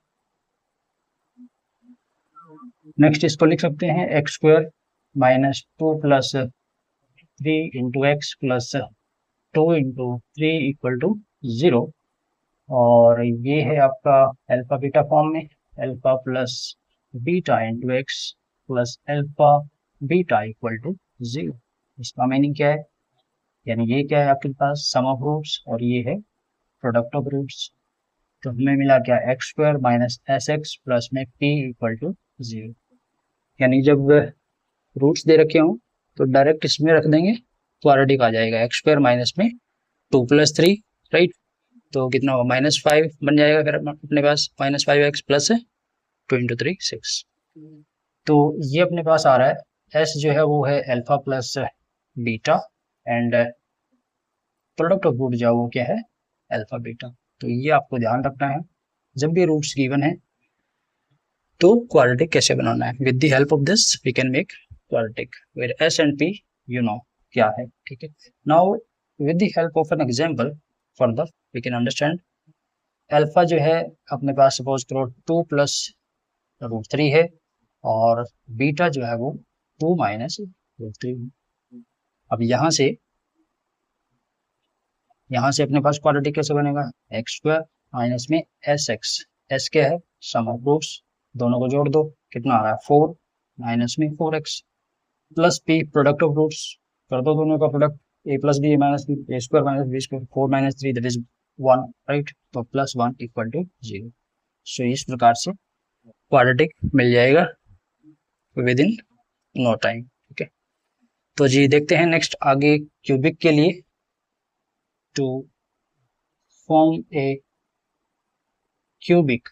next इसको लिख सकते हैं x square minus 2 plus 3 into x plus 2 into 3 equal to 0, और ये है आपका अल्फा बीटा फॉर्म में, alpha plus beta into x plus alpha beta equal to 0। इसका मीनिंग क्या है, यानी ये क्या है आपके पास सम ऑफ रूट्स और ये है प्रोडक्ट ऑफ रूट्स। तो हमें मिला क्या, x square minus S x plus में पी इक्वल टू 0। यानी जब रूट्स दे रखे हों तो डायरेक्ट इसमें रख देंगे, क्वाड्रेटिक आ जाएगा, एक्स स्क्वायर माइनस में 2 प्लस 3, राइट। तो कितना होगा, -5 बन जाएगा फिर अपने पास, -5x प्लस 2 इंटू 3 6। तो ये अपने पास आ रहा है, एस जो है वो है alpha plus beta, and product of root जो वो क्या है, अल्फा बीटा। तो ये आपको ध्यान रखना है, जब भी रूट्स गिवन है तो क्वाड्रेटिक कैसे बनाना है। With the help of this we can make quadratic where S and P you know क्या है, ठीक है। Now with the help of an example further we can understand. Alpha जो है अपने पास सपोज करो 2 प्लस √3 है, और बीटा जो है वो 2 माइनस √3। अब यहाँ से अपने पास क्वाड्रेटिक कैसे बनेगा, एक्स स्क्वायर माइनस में एस एक्स, एस क्या है सम ऑफ रूट्स, दोनों को जोड़ दो, कितना आ रहा है 4 माइनस में 4x plus P product of roots, कर दो दोनों का product, A plus B A minus B, A square minus B square, 4 minus 3 that is 1, right. तो प्लस 1 इक्वल टू 0। सो इस प्रकार से क्वाड्रेटिक मिल जाएगा विद इन नो टाइम, ठीक है। तो जी देखते हैं नेक्स्ट आगे क्यूबिक के लिए, to form a cubic,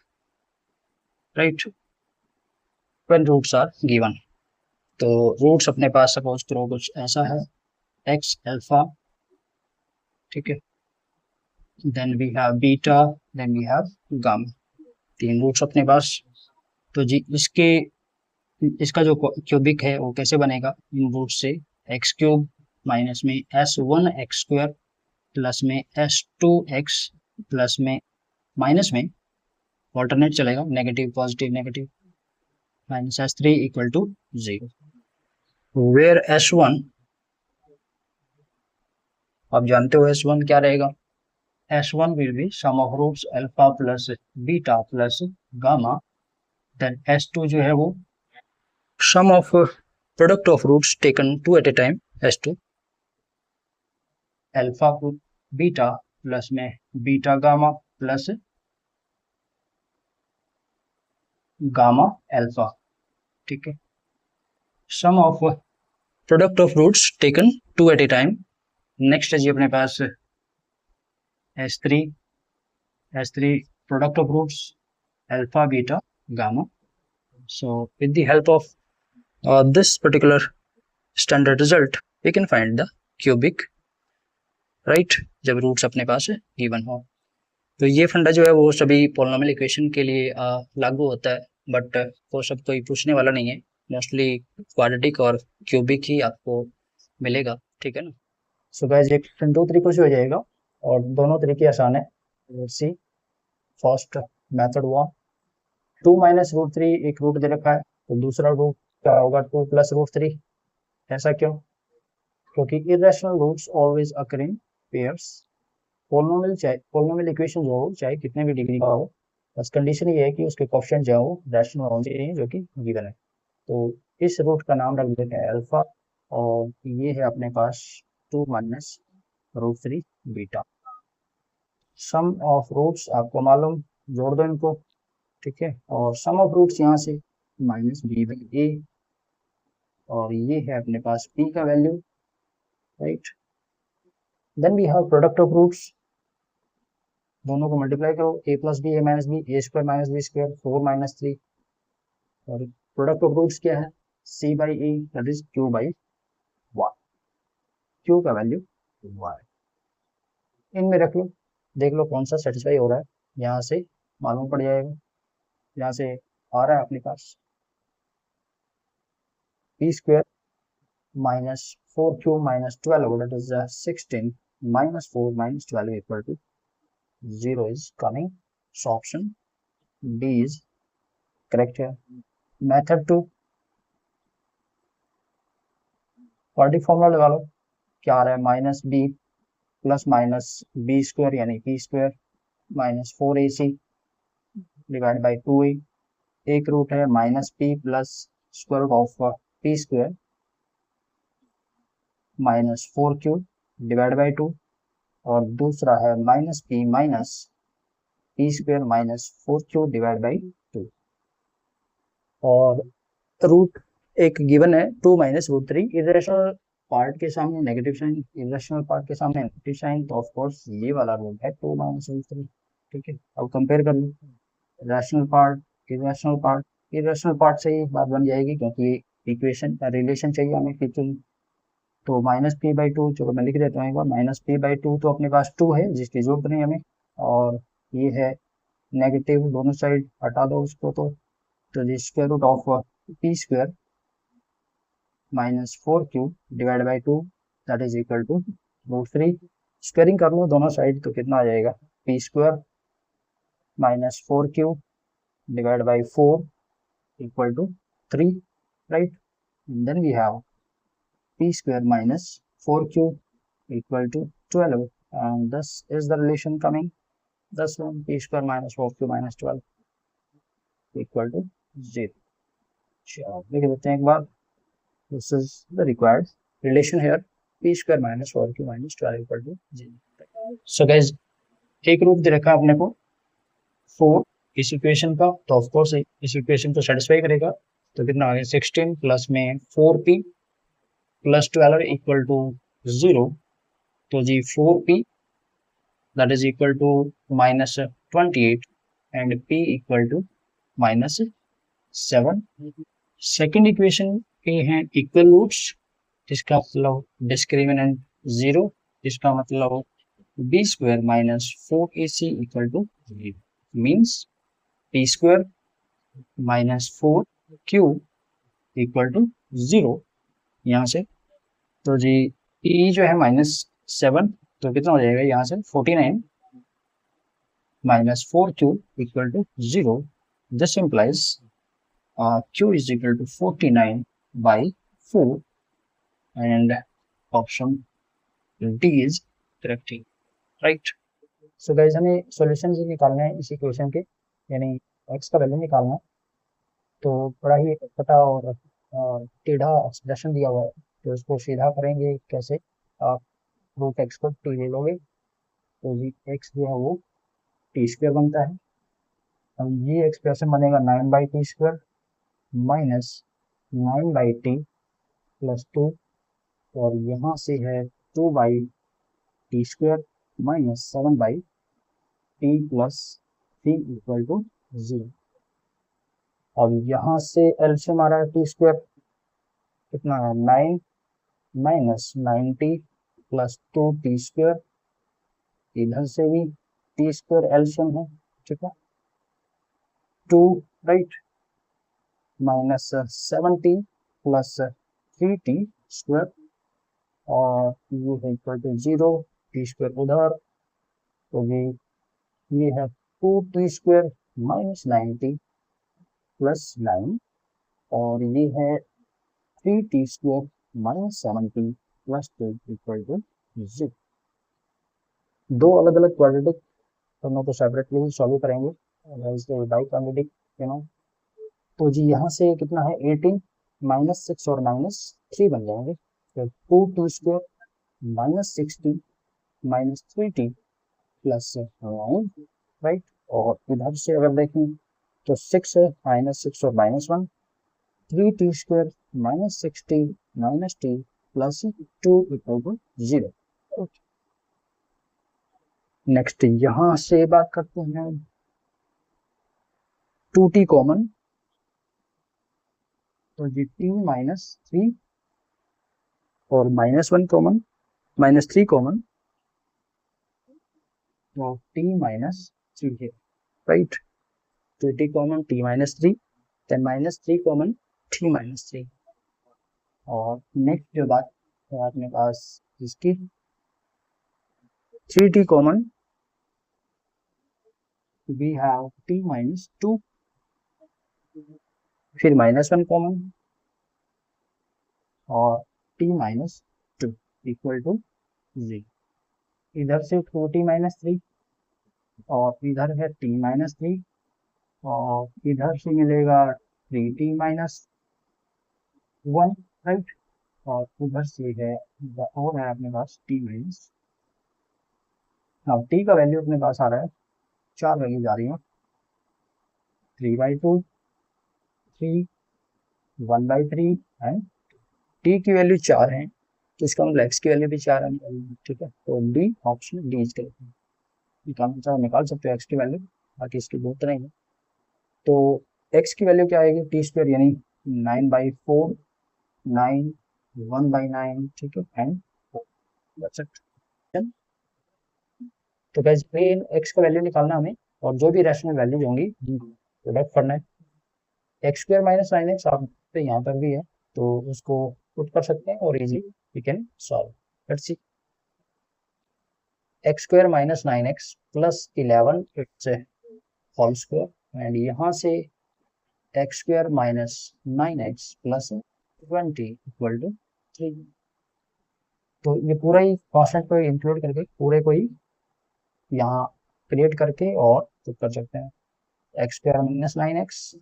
right, when roots are given. तो रूट्स अपने पास सपोज करो कुछ ऐसा है, एक्स अल्फा, ठीक है, then we have beta, then we have gamma, 3 roots अपने पास। तो जी इसका जो क्यूबिक है वो कैसे बनेगा, इन रूट से एक्स क्यूब माइनस में s1 एक्स स्क्वायर प्लस में s2 एक्स प्लस में माइनस में ऑल्टरनेट चलेगा, negative positive negative, minus s3 equal to 0, where s1 आप जानते हो s1 क्या रहेगा, s1 will be sum of roots alpha plus beta plus gamma, then s2 जो है वो sum of product of roots taken 2 at a time, s2 alpha beta plus में beta gamma plus gamma alpha, ठीक है। Sum of product of roots taken 2 at a time. Next है जी अपने पास S3 product of roots alpha beta gamma. So with the help of this particular standard result we can find the cubic, right, जब roots अपने पास given हो। तो ये फंडा जो है वो सभी पॉलिनोमियल इक्वेशन के लिए लागू होता है, बट वो सब कोई पूछने वाला नहीं है, मोस्टली क्वाड्रेटिक और क्यूबिक ही आपको मिलेगा, ठीक है ना। सो गाइस ये 2 तरीकों से हो जाएगा और दोनों तरीके आसान है। Let's see first method 1, 2 minus √3 एक रूट दे रखा है, तो दूसरा रूट क्या होगा 2 प्लस √3। ऐसा क्यों, क्योंकि irrational roots always occur in pairs. Polynomial equation जो हो चाहे कितने भी डिग्री का हो, बस कंडीशन ये है कि उसके कोएफिशिएंट जो हो रैशनल होने चाहिए जो कि गिवन है। तो इस रूट का नाम रख देते हैं अल्फा, और ये है अपने पास 2 minus √3 beta. Sum of roots आपको मालूम, जोड़ दो इनको, ठीक है, और सम ऑफ रूट्स यहाँ से माइनस b/a, और ये है अपने पास p का value, right. Then we have product of roots, दोनों को मल्टीप्लाई करो, a plus B A minus B, A square minus B square 4 minus 3, और प्रोडक्ट ऑफ रूट्स क्या है c/e that is q/1, q का वैल्यू 1, इनमें रख लो, देख लो कौन सा सेटिस्फाई हो रहा है, यहाँ से मालूम पड़ जाएगा। यहाँ से आ रहा है अपने पास p square minus 4q minus 12 that is 16 -4 -12 equal to 0 is coming. So option D is correct here. Method 2, quadratic formula लगा लो। क्या आ रहा है, minus b plus minus B square यानी p square minus 4ac divide by 2a। एक root है minus p plus square root of p square minus 4q divide by 2, और दूसरा है minus p square minus 4q divide by 2, और root एक given है 2 minus root 3। Irrational part के सामने नेगेटिव साइन, इरेशनल पार्ट के सामने नेगेटिव साइन, तो ऑफ कोर्स ये वाला रूट है 2 माइनस रूट 3। ठीक है, अब कंपेयर कर लो रैशनल पार्ट, इरेशनल पार्ट से ही बात बन जाएगी, क्योंकि इक्वेशन रिलेशन चाहिए हमें फिर। तो माइनस पी बाई 2, चलो मैं लिख देता हूँ एक बार, माइनस पी बाई 2 तो अपने पास 2 है जिसकी जरूरत नहीं हमें, और ये है नेगेटिव, दोनों साइड हटा दो उसको। तो जी square root of p square minus 4q divide by 2 that is equal to root 3। Squaring कर लो दोनों साइड तो कितना आ जाएगा, p square minus 4q divide by 4 equal to 3, right. Then we have p square minus 4q equal to 12, and thus is the relation coming, thus one p square minus 4q minus 12 equal to 0। चलो लिख देते हैं एक बार, this is the required relation here, p square minus 4q minus 12 equal to 0। so guys, एक रूप दे रखा है अपने को 4 इस इक्वेशन का, तो ऑफ कोर्स इस इक्वेशन को सेटिस्फाई करेगा। तो कितना आ गया, 16 प्लस में 4p प्लस 12 इक्वल टू 0, तो जी 4p that is equal to minus 28 and p equal to minus 7। Second equation के हैं इक्वल रूट्स, जिसका मतलब डिस्क्रिमिनेंट 0, जिसका मतलब b square minus 4ac equal to 0 means p square minus 4q equal to 0 यहाँ से। तो जी e जो है -7, तो कितना हो जाएगा यहाँ से 49 minus 4q equal to 0। This implies q is equal to 49 by 4, and option D is correct, right. So guys, हमें सॉल्यूशन ही निकालना है इस इक्वेशन के, यानी x का वैल्यू निकालना है। तो बड़ा ही पता और टेढ़ा एक्सप्रेशन दिया हुआ है, तो उसको सीधा करेंगे कैसे, आप रूट एक्स को टी ले लोगे, तो जी एक्स जो है वो टी स्क्वायर बनता है। अब ये एक्सप्रेशन बनेगा 9 by T square minus 9 by T plus 2, और यहाँ से है 2 by T square minus 7 by T plus 3 equal to 0। और यहाँ से एलसीएम आ रहा है टी स्क्वायर, कितना है 9 माइनस 90 प्लस 2 टी स्क्वायर, इधर से भी टी स्क्वायर एलसीएम है, ठीक है 2, right, minus 70 plus 3t square, और ये है इक्वल टू 0, टी स्क्वायर उधर, तो ये है 2t स्क्वायर माइनस 90 प्लस 9, और ये है 3t square minus 70 plus 2 equal to 0। दो अलग अलग क्वाड्रेटिक, दोनों को सेपरेटली ही सॉल्व करेंगे, बाई क्वाड्रेटिक यू नो। तो जी यहाँ से कितना है 18 माइनस 6 और माइनस 3 बन जाएंगे, तो 2t square minus 60 minus 3t plus 9, right. और इधर से अगर देखें तो 6 है माइनस 6 और minus 1, 3t square minus 60 minus t plus 2 equal to 0। Next यहाँ से बात करते हैं 2t कॉमन, तो जी t माइनस 3 और माइनस 1 कॉमन, माइनस 3 कॉमन, तो t माइनस 3 है, राइट। तो t common t minus 3, then minus 3 common t minus 3। और नेक्स्ट जो बात है अपने पास इसकी 3t common, we have t minus 2, फिर -1 कॉमन और t माइनस 2 इक्वल टू 0। इधर से 4t माइनस 3 और इधर है t माइनस 3 और इधर से मिलेगा 3t माइनस 1, राइट। और उधर से है और है अपने पास t माइनस, अब t का वैल्यू अपने पास आ रहा है, 4 वैल्यू जा रही है, 3/2, 3, 1/3 एंड t की वैल्यू 4 है, तो इसका मतलब x की वैल्यू भी 4 है, ठीक है। तो डी ऑप्शन डी इसका निकालना चाहो निकाल सकते हो x की वैल्यू, बाकी इसकी जरूरत नहीं है। तो x की वैल्यू क्या आएगी, टी स्क्वायर यानी 9/4, 9, 1/9, ठीक है एंड 4। तो गाइस मेन x का वैल्यू निकालना हमें, और जो भी रैशनल वैल्यूज होंगी प्रोडक्ट करना है। एक्स स्क्वायर माइनस 9x आप पे यहाँ पर भी है, तो उसको पुट कर सकते हैं और easy we can solve. Let's see, X square minus 9x plus 11 it's whole square and यहाँ से X square minus 9x plus 20 equal to 3। तो ये पूरा ही कॉन्स्टेंट को इंक्लूड करके पूरे को ही यहाँ क्रिएट करके और पुट कर सकते हैं। X square minus 9x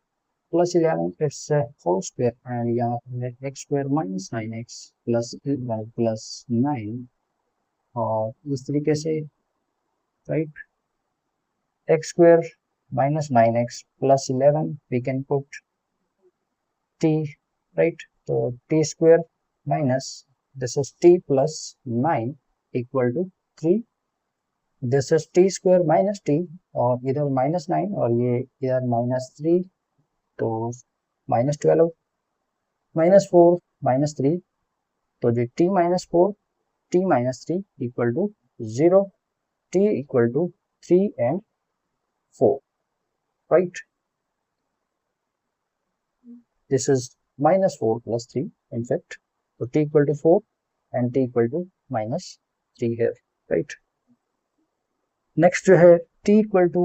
plus 11 it's whole square and यहाँ पर X square minus 9x plus 11 plus 9 और इस तरीके से, right. X square minus 9x plus 11 we can put t, right. तो t square minus this is t plus 9 equal to 3, this is t square minus t और इधर -9 और ये इधर -3, तो -12 -4 -3, तो जो t minus 4 t minus 3 equal to 0, t equal to 3 and 4, right. This is -4 plus 3 in fact, तो t equal to 4 and t equal to -3 है, राइट। नेक्स्ट जो है t इक्वल टू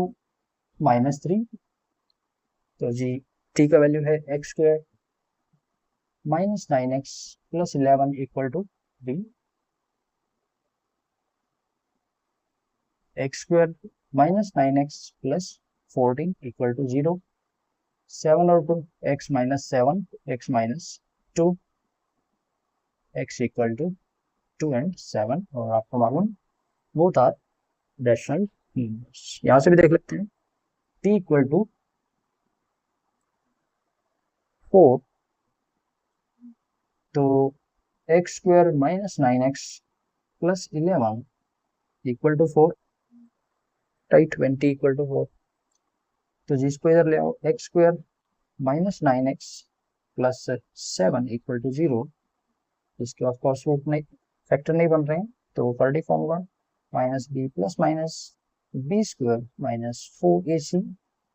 -3, तो जी t का वैल्यू है x square minus 9x plus 11 equal to 3, X square minus 9x plus 14 equal to 0, 7 और 2 x minus 7 x minus 2 x equal to 2 and 7 और आपको मालूम बोथ आर रैशनल नंबर्स। यहाँ से भी देख लेते हैं, t इक्वल टू 4, तो x square minus 9x plus 11 equal to 4, right, 20 equal to 4। तो जिसको इधर ले आओ, x square minus 9x plus 7 equal to 0, इसके ऑफ कोर्स रूट नहीं, फैक्टर नहीं बन रहे हैं, तो पर्डी formula minus b plus minus B square minus 4ac,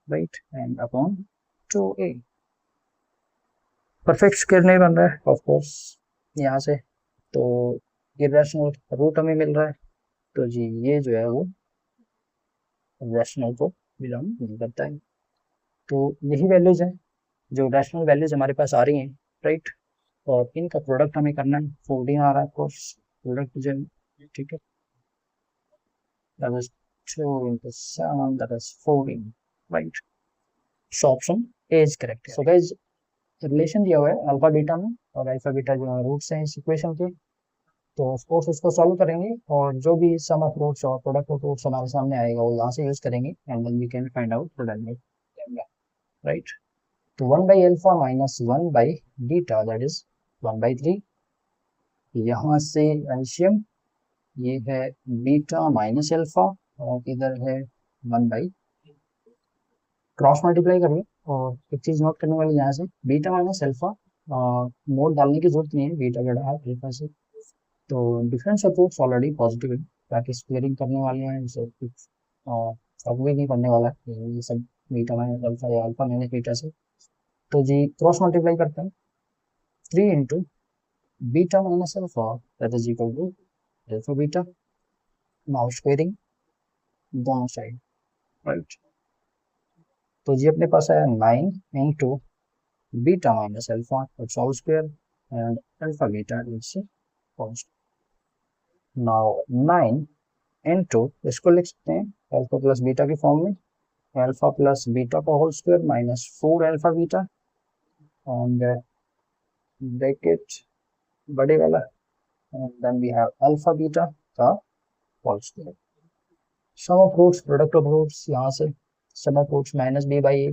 right, and upon 2a। Perfect square नहीं बन रहा है ऑफ कोर्स यहाँ से, तो इरेशनल रूट हमें मिल रहा है, तो जी ये जो है वो रैशनल को बिलोंग नहीं करता है। तो यही वैल्यूज है जो रैशनल वैल्यूज हमारे पास आ रही हैं, राइट। और इनका प्रोडक्ट हमें करना है, 14 आ रहा है कोर्स प्रोडक्ट जो, ठीक है, that is 2 into 7, that is 14, right। so option A is correct। so guys relation दिया हुआ है अल्फा बीटा में, और अल्फा बीटा जो है रूट्स हैं इस इक्वेशन के, तो ऑफ कोर्स उसको सॉल्व करेंगे और जो भी सम ऑफ रूट्स और प्रोडक्ट ऑफ रूट्स हमारे सामने आएगा वो यहाँ से यूज करेंगे and then we can find out product, right. तो 1/अल्फा माइनस 1/बीटा दैट इज 1/3, यहाँ से एल्शियम ये है बीटा माइनस अल्फा और इधर है 1/, क्रॉस मल्टीप्लाई करिए। और एक चीज नोट करने वाली यहाँ से, बीटा माइनस अल्फा मोड डालने की जरूरत नहीं है, बीटा बड़ा है अल्फा से, तो डिफरेंस अप्रोच ऑलरेडी पॉजिटिव है, ताकि स्क्वेयरिंग करने वाले हैं सब कुछ सब भी नहीं करने वाला है ये सब बीटा माइनस अल्फा या अल्फा माइनस बीटा से। तो जी क्रॉस मल्टीप्लाई करते हैं, 3 into beta minus alpha that is equal to alpha beta, now squaring दोनों साइड, राइट। तो जी अपने पास आया 9 into beta minus alpha it's whole square and alpha beta it's constant. Now 9 into, इसको लिख सकते हैं अल्फा प्लस बीटा की फॉर्म में, अल्फा प्लस बीटा का whole square minus 4 alpha beta and bracket बड़े वाला, and then we have alpha beta का whole square. Sum of roots, product of roots यहाँ से sum of roots minus b by a,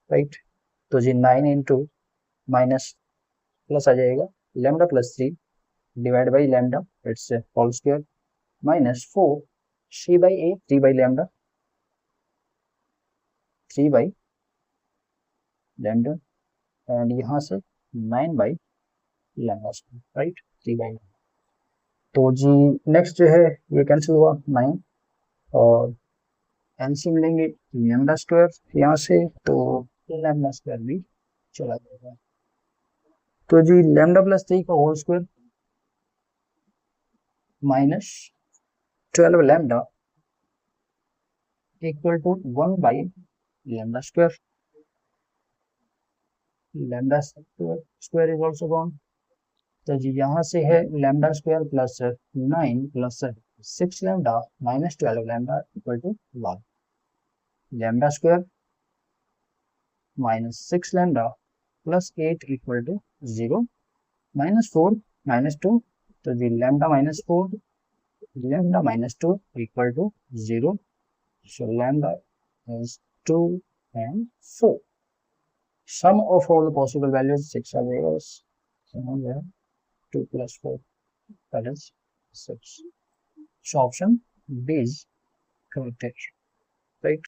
right. तो जी 9 into minus plus आ जाएगा lambda plus 3 divide by lambda its whole square minus 4 3 by a, 3 by lambda, 3 by lambda and यहाँ से 9 by lambda square, right, 3 by. तो जी next जो है ये कैंसिल हुआ 9 और एलसीएम लेंगे लैम्डा स्क्वायर यहाँ से, तो लैम्डा स्क्वायर भी चला जाएगा। तो जी लैम्डा प्लस 3 का whole square minus 12 lambda equal to 1 by lambda square, lambda square is also gone. तो जी यहाँ से है lambda square plus 9 plus 6 lambda minus 12 lambda equal to 1, lambda square minus 6 lambda plus 8 equal to 0, minus 4 minus 2, तो जी lambda minus 4 lambda minus 2 equal to 0. So lambda is 2 and 4. Sum of all the possible values 6 are there. So here 2 plus 4, that is 6. So option B is correct.